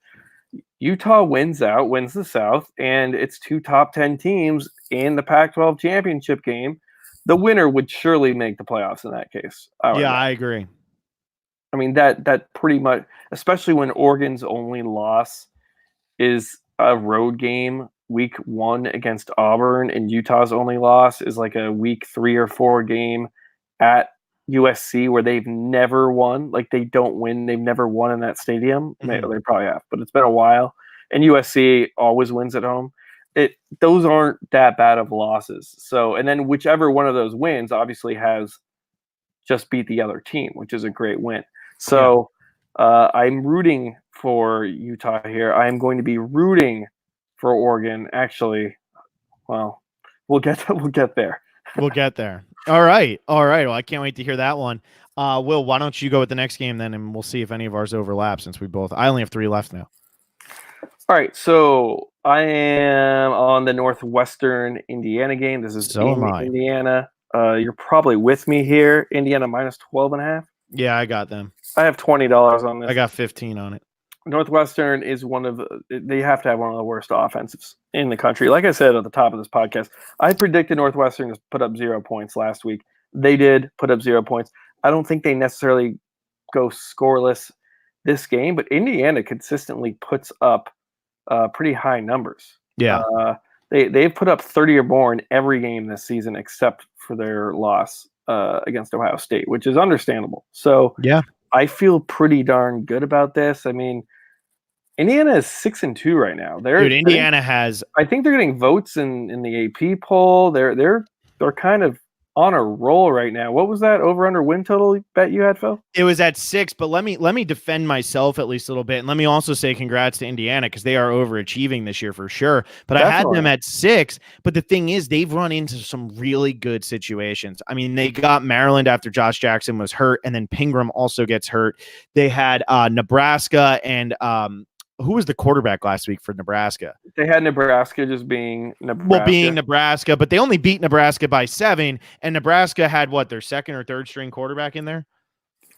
Utah wins the South, and it's 2 top 10 teams in the Pac-12 championship game. The winner would surely make the playoffs in that case. I agree. I mean, that pretty much, especially when Oregon's only loss is a road game, week 1 against Auburn, and Utah's only loss is like a week 3 or 4 game at USC where they've never won. Like they don't win. They've never won in that stadium. They probably have, but it's been a while. And USC always wins at home. Those aren't that bad of losses. So, and then whichever one of those wins obviously has just beat the other team, which is a great win. So I'm rooting for Utah here. I'm going to be rooting for Oregon. Actually, well, we'll get there. We'll get there. All right. Well, I can't wait to hear that one. Will, why don't you go with the next game then, and we'll see if any of ours overlap since I only have 3 left now. All right, so I am on the Northwestern Indiana game. This is Indiana. You're probably with me here. Indiana minus 12.5. Yeah, I got them. I have $20 on this. I got 15 on it. Northwestern is they have to have one of the worst offensives in the country. Like I said at the top of this podcast, I predicted Northwestern to put up 0 points last week. They did put up 0 points. I don't think they necessarily go scoreless this game, but Indiana consistently puts up pretty high numbers. Yeah. They've put up 30 or more in every game this season except for their loss against Ohio State, which is understandable. So yeah, I feel pretty darn good about this. I mean, Indiana is 6-2 right now. Indiana has. I think they're getting votes in the AP poll. They're kind of on a roll right now. What was that over/under win total bet you had, Phil? It was at 6, but let me defend myself at least a little bit, and let me also say congrats to Indiana because they are overachieving this year for sure. But definitely. I had them at 6. But the thing is, they've run into some really good situations. I mean, they got Maryland after Josh Jackson was hurt, and then Pingram also gets hurt. They had Nebraska and who was the quarterback last week for Nebraska? They had Nebraska just being Nebraska. Well, being Nebraska, but they only beat Nebraska by 7, and Nebraska had their second or third string quarterback in there?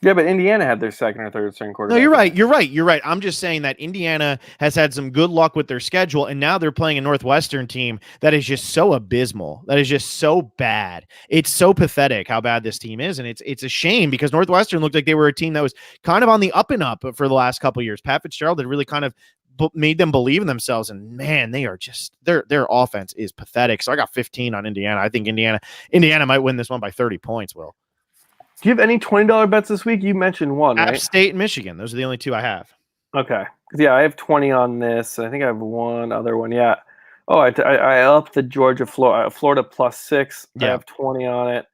Yeah, but Indiana had their second or third string No, quarterback. you're right. You're right. I'm just saying that Indiana has had some good luck with their schedule, and now they're playing a Northwestern team that is just so abysmal. That is just so bad. It's so pathetic how bad this team is, and it's a shame because Northwestern looked like they were a team that was kind of on the up and up for the last couple of years. Pat Fitzgerald had really kind of made them believe in themselves, and man, they are just their offense is pathetic. So I got 15 on Indiana. I think Indiana might win this one by 30 points. Will. Do you have any $20 bets this week? You mentioned one, App right? State and Michigan. Those are the only two I have. Okay. Yeah, I have 20 on this. I think I have one other one. Yeah. Oh, I upped the Florida +6. Yeah. I have 20 on it.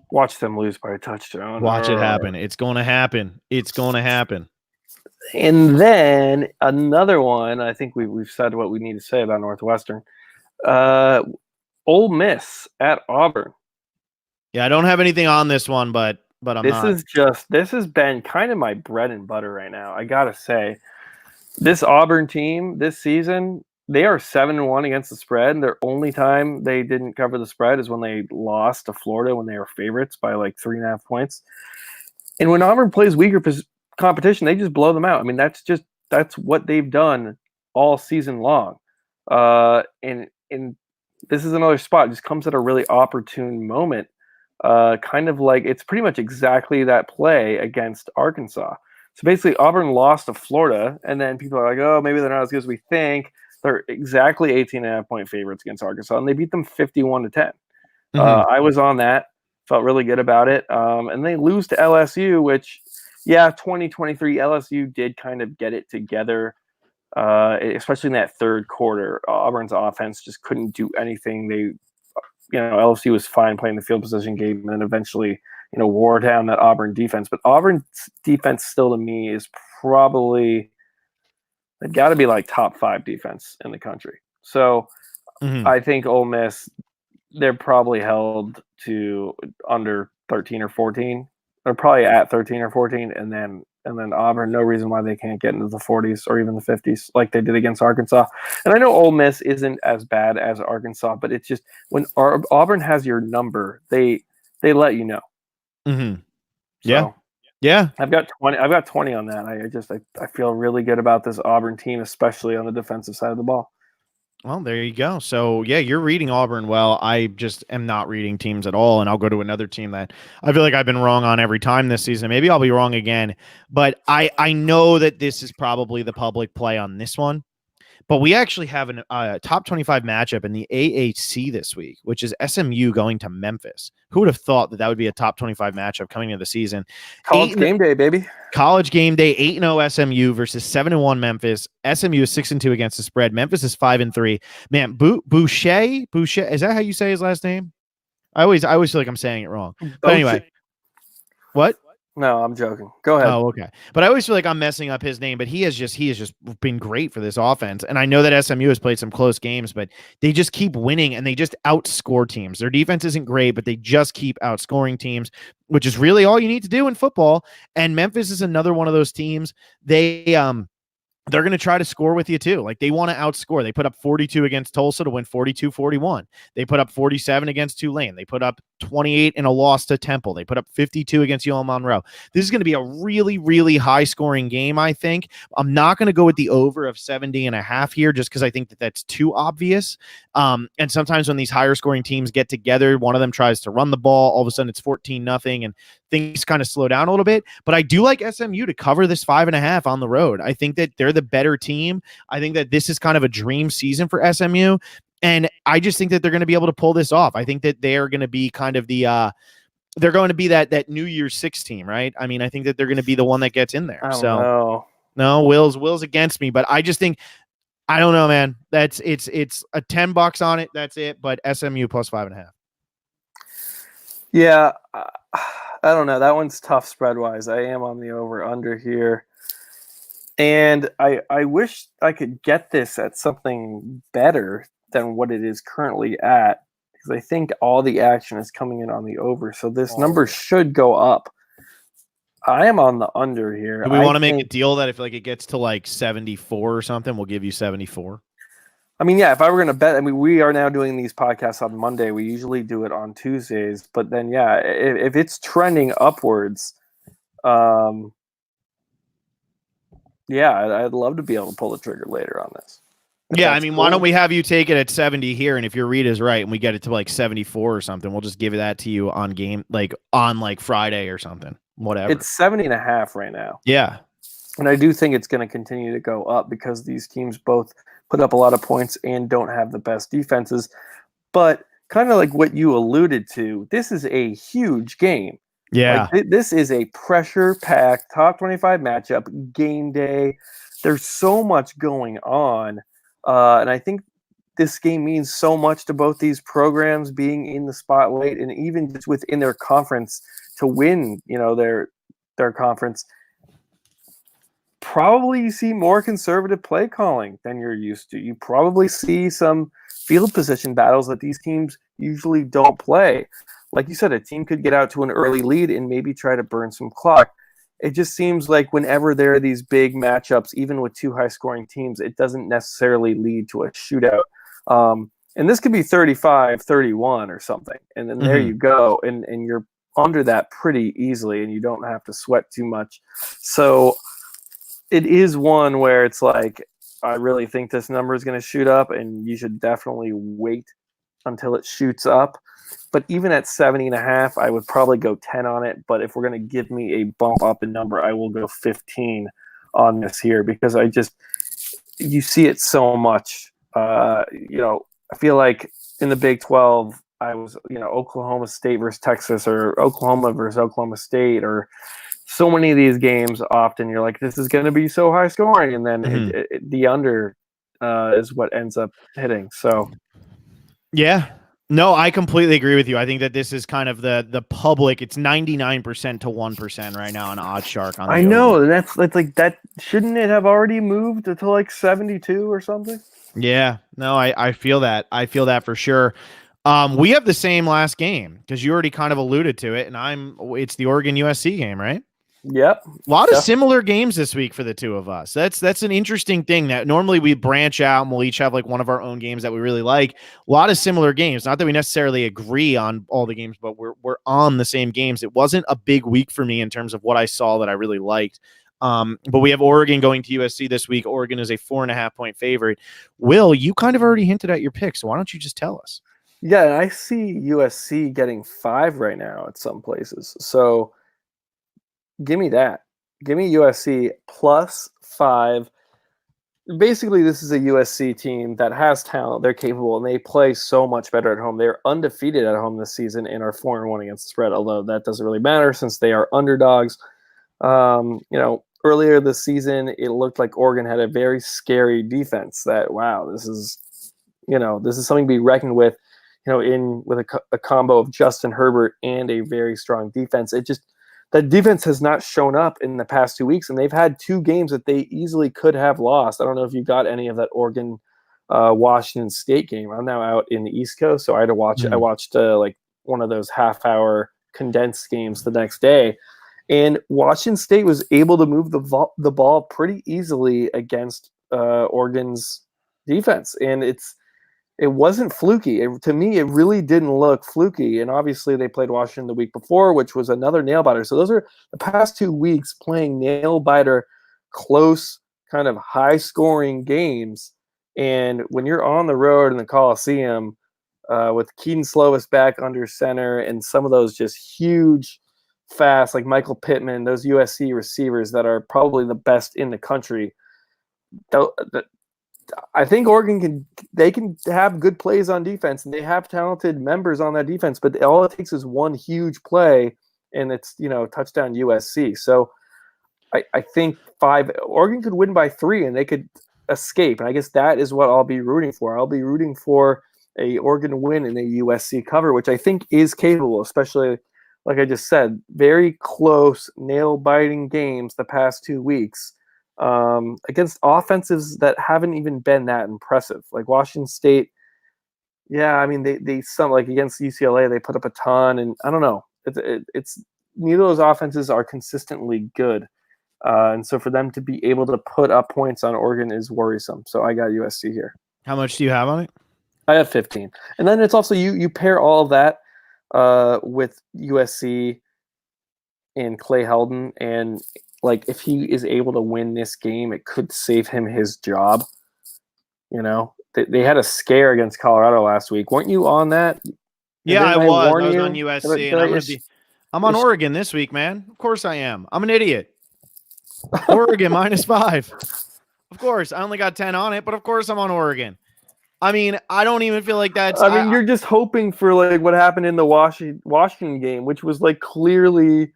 Watch them lose by a touchdown. Watch it happen. It's going to happen. It's going to happen. And then another one, I think we've said what we need to say about Northwestern. Ole Miss at Auburn. Yeah, I don't have anything on this one, but this has been kind of my bread and butter right now. I gotta say, this Auburn team this season, they are 7-1 against the spread. Their only time they didn't cover the spread is when they lost to Florida when they were favorites by like 3.5 points. And when Auburn plays weaker competition, they just blow them out. I mean, that's what they've done all season long. And this is another spot. It just comes at a really opportune moment. Kind of like it's pretty much exactly that play against Arkansas. So basically, Auburn lost to Florida, and then people are like, oh, maybe they're not as good as we think. They're exactly 18.5-point favorites against Arkansas, and they beat them 51-10. Mm-hmm. I was on that, felt really good about it. And they lose to LSU, which, yeah, 2023 LSU did kind of get it together, especially in that third quarter. Auburn's offense just couldn't do anything. LSU was fine playing the field position game, and then eventually, wore down that Auburn defense. But Auburn's defense still, to me, is probably they've got to be like top 5 defense in the country. So I think Ole Miss, they're probably held to under 13 or 14. They're probably at 13 or 14, and then Auburn, no reason why they can't get into the 40s or even the 50s like they did against Arkansas. And I know Ole Miss isn't as bad as Arkansas, but it's just when Auburn has your number, they let you know. Mm-hmm. So, yeah. I've got 20 on that. I feel really good about this Auburn team, especially on the defensive side of the ball. Well, there you go. So, yeah, you're reading Auburn well. I just am not reading teams at all, and I'll go to another team that I feel like I've been wrong on every time this season. Maybe I'll be wrong again, but I know that this is probably the public play on this one. But we actually have a top 25 matchup in the AAC this week, which is SMU going to Memphis. Who would have thought that would be a top 25 matchup coming into the season? College game day, baby. College game day, 8-0 SMU versus 7-1 Memphis. SMU is 6-2 against the spread. Memphis is 5-3. Man, Boucher, is that how you say his last name? I always feel like I'm saying it wrong. But anyway, what? No, I'm joking. Go ahead. Oh, okay. But I always feel like I'm messing up his name, but he has just been great for this offense. And I know that SMU has played some close games, but they just keep winning and they just outscore teams. Their defense isn't great, but they just keep outscoring teams, which is really all you need to do in football. And Memphis is another one of those teams. They're going to try to score with you too. Like they want to outscore. They put up 42 against Tulsa to win 42-41. They put up 47 against Tulane. They put up 28 in a loss to Temple. They put up 52 against UL Monroe. This is going to be a really, really high scoring game. I think I'm not going to go with the over of 70.5 here just because I think that that's too obvious. And sometimes when these higher scoring teams get together, one of them tries to run the ball. All of a sudden it's 14-0 and things kind of slow down a little bit, but I do like SMU to cover this 5.5 on the road. I think that they're the better team. I think that this is kind of a dream season for SMU. And I just think that they're going to be able to pull this off. I think that they're going to be kind of they're going to be that New Year's 6 team, right? I mean, I think that they're going to be the one that gets in there. No, Will's against me, but I just think, I don't know, man. It's a $10 on it. That's it. But SMU plus 5.5. Yeah. I don't know. That one's tough spread wise. I am on the over under here. And I wish I could get this at something better than what it is currently at, because I think all the action is coming in on the over. So this number should go up. I am on the under here. Do we want to make a deal that if like it gets to like 74 or something, we'll give you 74? I mean, yeah, if I were going to bet, I mean, we are now doing these podcasts on Monday. We usually do it on Tuesdays. But then, yeah, if it's trending upwards, Um, yeah, I'd love to be able to pull the trigger later on this. Yeah, I mean, why don't we have you take it at 70 here, and if your read is right and we get it to like 74 or something, we'll just give that to you on Friday or something. Whatever. It's 70.5 right now. Yeah. And I do think it's going to continue to go up because these teams both put up a lot of points and don't have the best defenses. But kind of like what you alluded to, this is a huge game. Yeah. Like, this is a pressure-packed top 25 matchup, game day. There's so much going on. And I think this game means so much to both these programs being in the spotlight and even just within their conference to win, their conference. Probably you see more conservative play calling than you're used to. You probably see some field position battles that these teams usually don't play. Like you said, a team could get out to an early lead and maybe try to burn some clock. It just seems like whenever there are these big matchups, even with two high-scoring teams, it doesn't necessarily lead to a shootout. And this could be 35-31 or something. And then there you go. And you're under that pretty easily, and you don't have to sweat too much. So it is one where it's like, I really think this number is going to shoot up, and you should definitely wait until it shoots up. But even at 70.5, I would probably go 10 on it. But if we're going to give me a bump up in number, I will go 15 on this here because you see it so much. I feel like in the Big 12, I was, Oklahoma State versus Texas or Oklahoma versus Oklahoma State or so many of these games. Often you're like, this is going to be so high scoring, and then the under is what ends up hitting. So, yeah. No, I completely agree with you. I think that this is kind of the public. It's 99% to 1% right now on OddsShark. I know that's like that. Shouldn't it have already moved to like 72 or something? Yeah, no, I feel that. I feel that for sure. We have the same last game because you already kind of alluded to it, and it's the Oregon USC game, right? Yep. A lot of similar games this week for the two of us. That's an interesting thing that normally we branch out and we'll each have like one of our own games that we really like. A lot of similar games. Not that we necessarily agree on all the games, but we're on the same games. It wasn't a big week for me in terms of what I saw that I really liked. But we have Oregon going to USC this week. Oregon is a 4.5-point favorite. Will, you kind of already hinted at your pick, so why don't you just tell us? Yeah, I see USC getting 5 right now at some places. So give me that. Give me USC plus 5. Basically, this is a USC team that has talent. They're capable, and they play so much better at home. They're undefeated at home this season and are 4-1 against the spread, although that doesn't really matter since they are underdogs. Earlier this season, it looked like Oregon had a very scary defense that, wow, this is something to be reckoned with, with a combo of Justin Herbert and a very strong defense. That defense has not shown up in the past 2 weeks, and they've had 2 games that they easily could have lost. I don't know if you got any of that Oregon Washington State game. I'm now out in the East Coast, so I had to watch. I watched like one of those half-hour condensed games the next day, and Washington State was able to move the ball pretty easily against Oregon's defense, and it wasn't fluky. To me, it really didn't look fluky. And obviously, they played Washington the week before, which was another nail biter. So those are the past 2 weeks playing nail biter, close, kind of high scoring games. And when you're on the road in the Coliseum with Keaton Slovis back under center and some of those just huge, fast, like Michael Pittman, those USC receivers that are probably the best in the country, I think Oregon can have good plays on defense, and they have talented members on that defense, but all it takes is one huge play, and it's, touchdown USC. So I think Oregon could win by 3, and they could escape. And I guess that is what I'll be rooting for. I'll be rooting for a Oregon win in a USC cover, which I think is capable, especially, like I just said, very close, nail-biting games the past 2 weeks. Against offenses that haven't even been that impressive, like Washington State. Yeah, I mean they some like against UCLA they put up a ton, and I don't know. It's neither of those offenses are consistently good, and so for them to be able to put up points on Oregon is worrisome. So I got USC here. How much do you have on it? I have 15, and then it's also you pair all of that with USC and Clay Helton, and like if he is able to win this game, it could save him his job. You know, they had a scare against Colorado last week. Weren't you on that? And Yeah, I didn't I was. warn I was you? on USC, Did and I I'm on Oregon this week, man. Of course I am. I'm an idiot. Oregon -5. Of course, I only got 10 on it, but of course I'm on Oregon. I mean, I don't even feel like that's. I mean, you're just hoping for like what happened in the Washington game, which was like clearly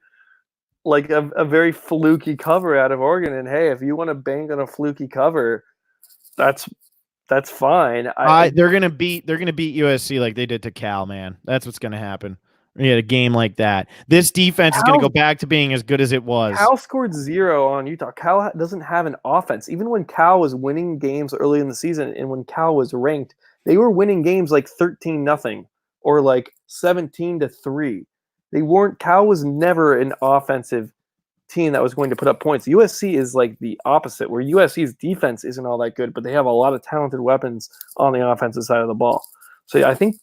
like a very fluky cover out of Oregon. And hey, if you want to bank on a fluky cover, that's fine. They're gonna beat USC like they did to Cal, man. That's what's gonna happen. Yeah, a game like that. This defense is gonna go back to being as good as it was. Cal scored 0 on Utah. Cal doesn't have an offense. Even when Cal was winning games early in the season, and when Cal was ranked, they were winning games like 13-0 or like 17-3. They weren't. Cal was never an offensive team that was going to put up points. USC is like the opposite, where USC's defense isn't all that good, but they have a lot of talented weapons on the offensive side of the ball. So I think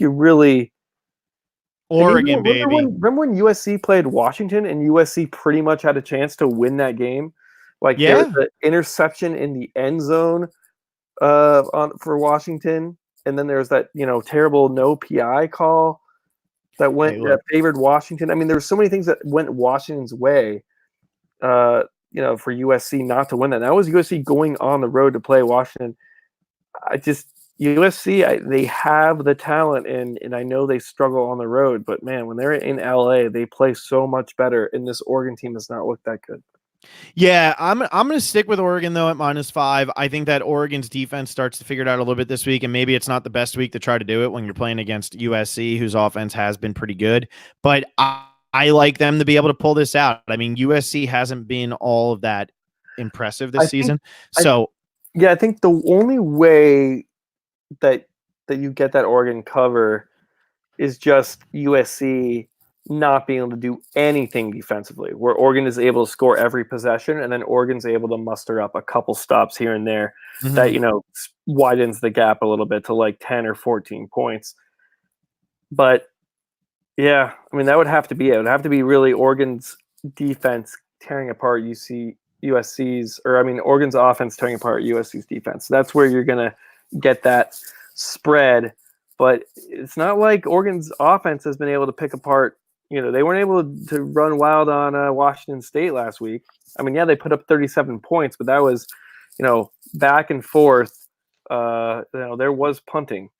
you really Oregon, baby. Remember when USC played Washington and USC pretty much had a chance to win that game? Like there was an interception in the end zone for Washington, and then there was that terrible no PI call that favored Washington. I mean, there were so many things that went Washington's way, for USC not to win that. That was USC going on the road to play Washington. USC, they have the talent, and I know they struggle on the road, but man, when they're in LA, they play so much better, and this Oregon team does not look that good. Yeah, I'm going to stick with Oregon, though, at -5. I think that Oregon's defense starts to figure it out a little bit this week, and maybe it's not the best week to try to do it when you're playing against USC, whose offense has been pretty good, but I like them to be able to pull this out. I mean, USC hasn't been all of that impressive this season. I think the only way that you get that Oregon cover is just USC not being able to do anything defensively, where Oregon is able to score every possession, and then Oregon's able to muster up a couple stops here and there that widens the gap a little bit to like 10 or 14 points. But yeah, I mean, that would have to be it. It would have to be really Oregon's defense tearing apart Oregon's offense tearing apart USC's defense. That's where you're going to get that spread. But it's not like Oregon's offense has been able to pick apart. They weren't able to run wild on Washington State last week. I mean, yeah, they put up 37 points, but that was, back and forth. There was punting.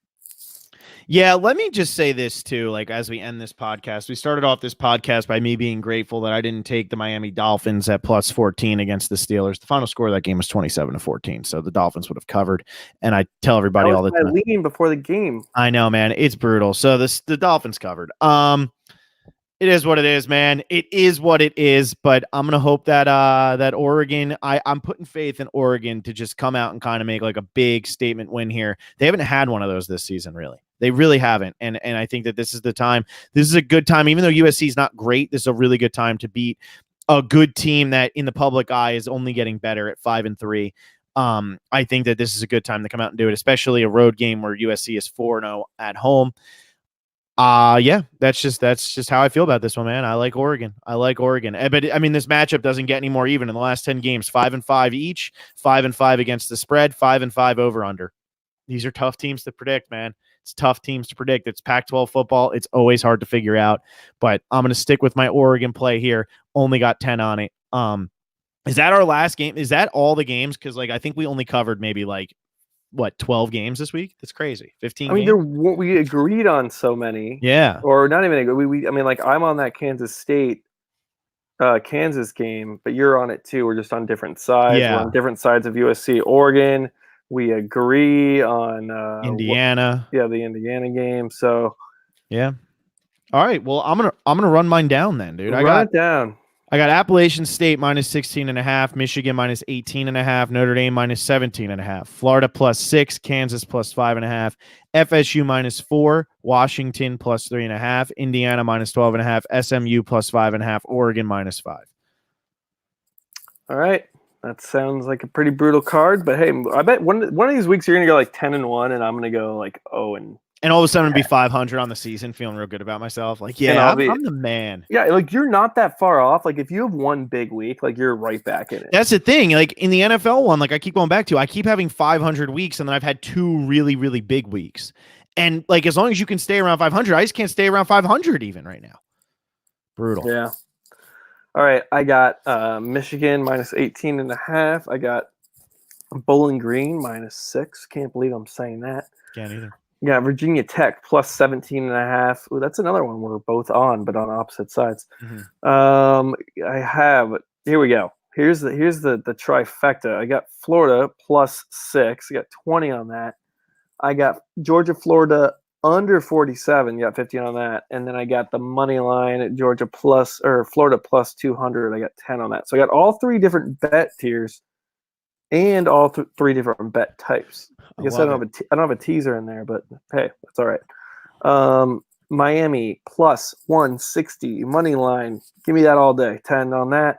Yeah, let me just say this too, like as we end this podcast. We started off this podcast by me being grateful that I didn't take the Miami Dolphins at +14 against the Steelers. The final score of that game was 27-14, so the Dolphins would have covered. And I tell everybody all the time, leading before the game. I know, man, it's brutal. So the Dolphins covered. It is what it is, man. It is what it is. But I'm gonna hope that that Oregon, I'm putting faith in Oregon to just come out and kind of make like a big statement win here. They haven't had one of those this season, really. They really haven't. And I think that this is the time. This is a good time, even though USC is not great. This is a really good time to beat a good team that in the public eye is only getting better at 5-3. I think that this is a good time to come out and do it, especially a road game where USC is 4-0 at home. Yeah, that's just how I feel about this one, man. I like Oregon. But I mean, this matchup doesn't get any more even. In the last 10 games, 5-5 each, 5-5 against the spread, 5-5 over under. These are tough teams to predict, man. It's tough teams to predict. It's Pac-12 football. It's always hard to figure out, but I'm going to stick with my Oregon play here. Only got 10 on it. Is that our last game? Is that all the games? Cause like, I think we only covered maybe like 12 games this week. That's crazy. 15. I mean, we agreed on so many. Yeah. Or not even agree. I mean, like I'm on that Kansas State, Kansas game, but you're on it too. We're just on different sides. Yeah. We're on different sides of USC, Oregon. We agree on Indiana. the Indiana game. So yeah. All right. Well, I'm gonna run mine down then, dude. Run it down. I got Appalachian State -16.5, Michigan -18.5, Notre Dame -17.5, Florida +6, Kansas +5.5, FSU -4, Washington +3.5, Indiana -12.5, SMU +5.5, Oregon -5. All right. That sounds like a pretty brutal card, but hey, I bet one of these weeks you're gonna go like 10-1, and I'm gonna go like 0-. And all of a sudden, be 500 on the season, feeling real good about myself. Like, And yeah, I'll I'm, be- I'm the man. Yeah, like you're not that far off. Like if you have one big week, like you're right back in it. That's the thing. Like in the NFL one, like I keep going back to, I keep having 500 weeks, and then I've had 2 really, really big weeks. And like as long as you can stay around 500, I just can't stay around 500 even right now. Brutal. Yeah. All right, I got Michigan minus 18.5. I got Bowling Green minus 6. Can't believe I'm saying that. Can't either. Yeah, Virginia Tech plus 17.5. Ooh, that's another one we're both on, but on opposite sides. I have here we go. Here's the trifecta. I got Florida plus 6. I got 20 on that. I got Georgia Florida under 47. Got 15 on that, and then I got the money line at Georgia plus or Florida plus 200. I got 10 on that. So I got all 3 different bet tiers and all 3 different bet types. I guess I don't have a teaser in there, but hey, that's all right. Miami plus 160 money line. Give me that all day. 10 on that.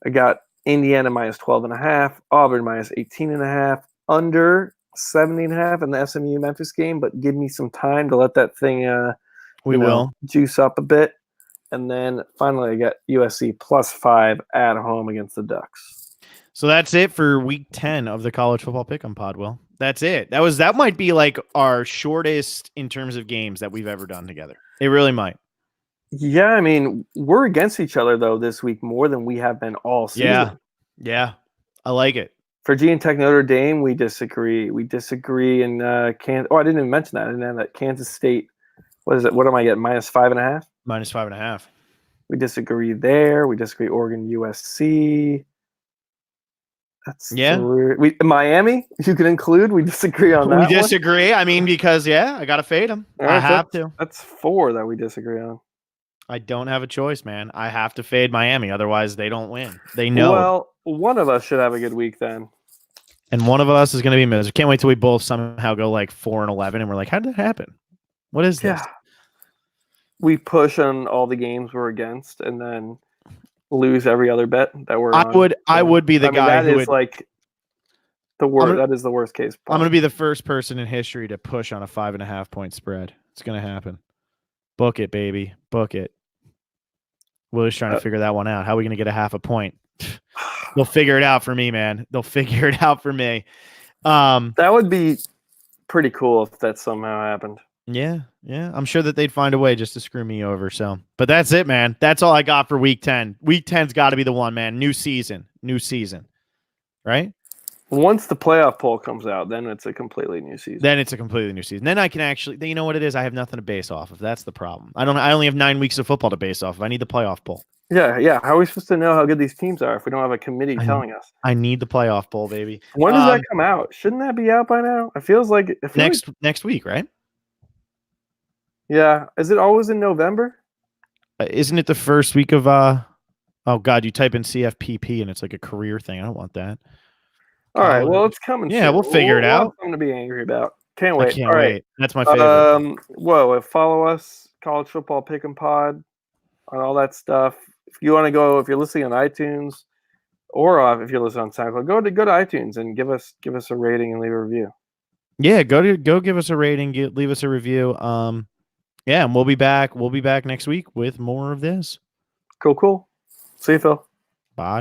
I got Indiana minus 12.5, Auburn minus 18.5, under 70.5 in the SMU Memphis game. But give me some time to let that thing juice up a bit. And then finally, I got USC plus 5 at home against the Ducks. So that's it for week 10 of the college football pick'em pod. Will, that's it. That might be like our shortest in terms of games that we've ever done together. It really might. Yeah, I mean, we're against each other though this week more than we have been all season. Yeah, I like it. Virginia Tech Notre Dame, we disagree. We disagree in Kansas. Oh, I didn't even mention that. I didn't have that Kansas State. What is it? What am I getting? Minus 5.5. Minus 5.5. We disagree there. We disagree Oregon USC. That's Miami. You can include. We disagree on that. We disagree. I mean, because I got to fade them. I have to. That's 4 that we disagree on. I don't have a choice, man. I have to fade Miami, otherwise they don't win. They know. Well, one of us should have a good week then. And one of us is going to be miserable. Can't wait till we both somehow go like 4-11, and we're like, how did that happen? What is this? We push on all the games we're against, and then lose every other bet that we're on. I would be the guy who would like the worst. That is the worst case. I'm going to be the first person in history to push on a 5.5 point spread. It's going to happen. Book it, baby. Book it. Willie's trying to figure that one out. How are we going to get a 0.5 point? They'll figure it out for me, man. They'll figure it out for me. That would be pretty cool if that somehow happened. Yeah. I'm sure that they'd find a way just to screw me over. So, but that's it, man. That's all I got for week 10. Week 10's got to be the one, man. New season, right? Once the playoff poll comes out, then it's a completely new season. Then I can actually, you know what it is? I have nothing to base off of. That's the problem. I only have 9 weeks of football to base off of. I need the playoff poll. Yeah. How are we supposed to know how good these teams are if we don't have a committee telling us? I need the playoff poll, baby. When does that come out? Shouldn't that be out by now? It feels like next week, right? Yeah. Is it always in November? Isn't it the first week of oh God, you type in CFPP and it's like a career thing. I don't want that. All right, well, it's coming. Yeah, we'll figure it out. Something to be angry about. Can't wait. I can't wait. That's my favorite. Follow us, College Football Pick'em Pod, on all that stuff. If you want to go, if you're listening on iTunes, or if you're listening on SoundCloud, go to iTunes and give us a rating and leave a review. Yeah, go give us a rating, leave us a review. Yeah, and we'll be back. We'll be back next week with more of this. Cool. See you, Phil. Bye.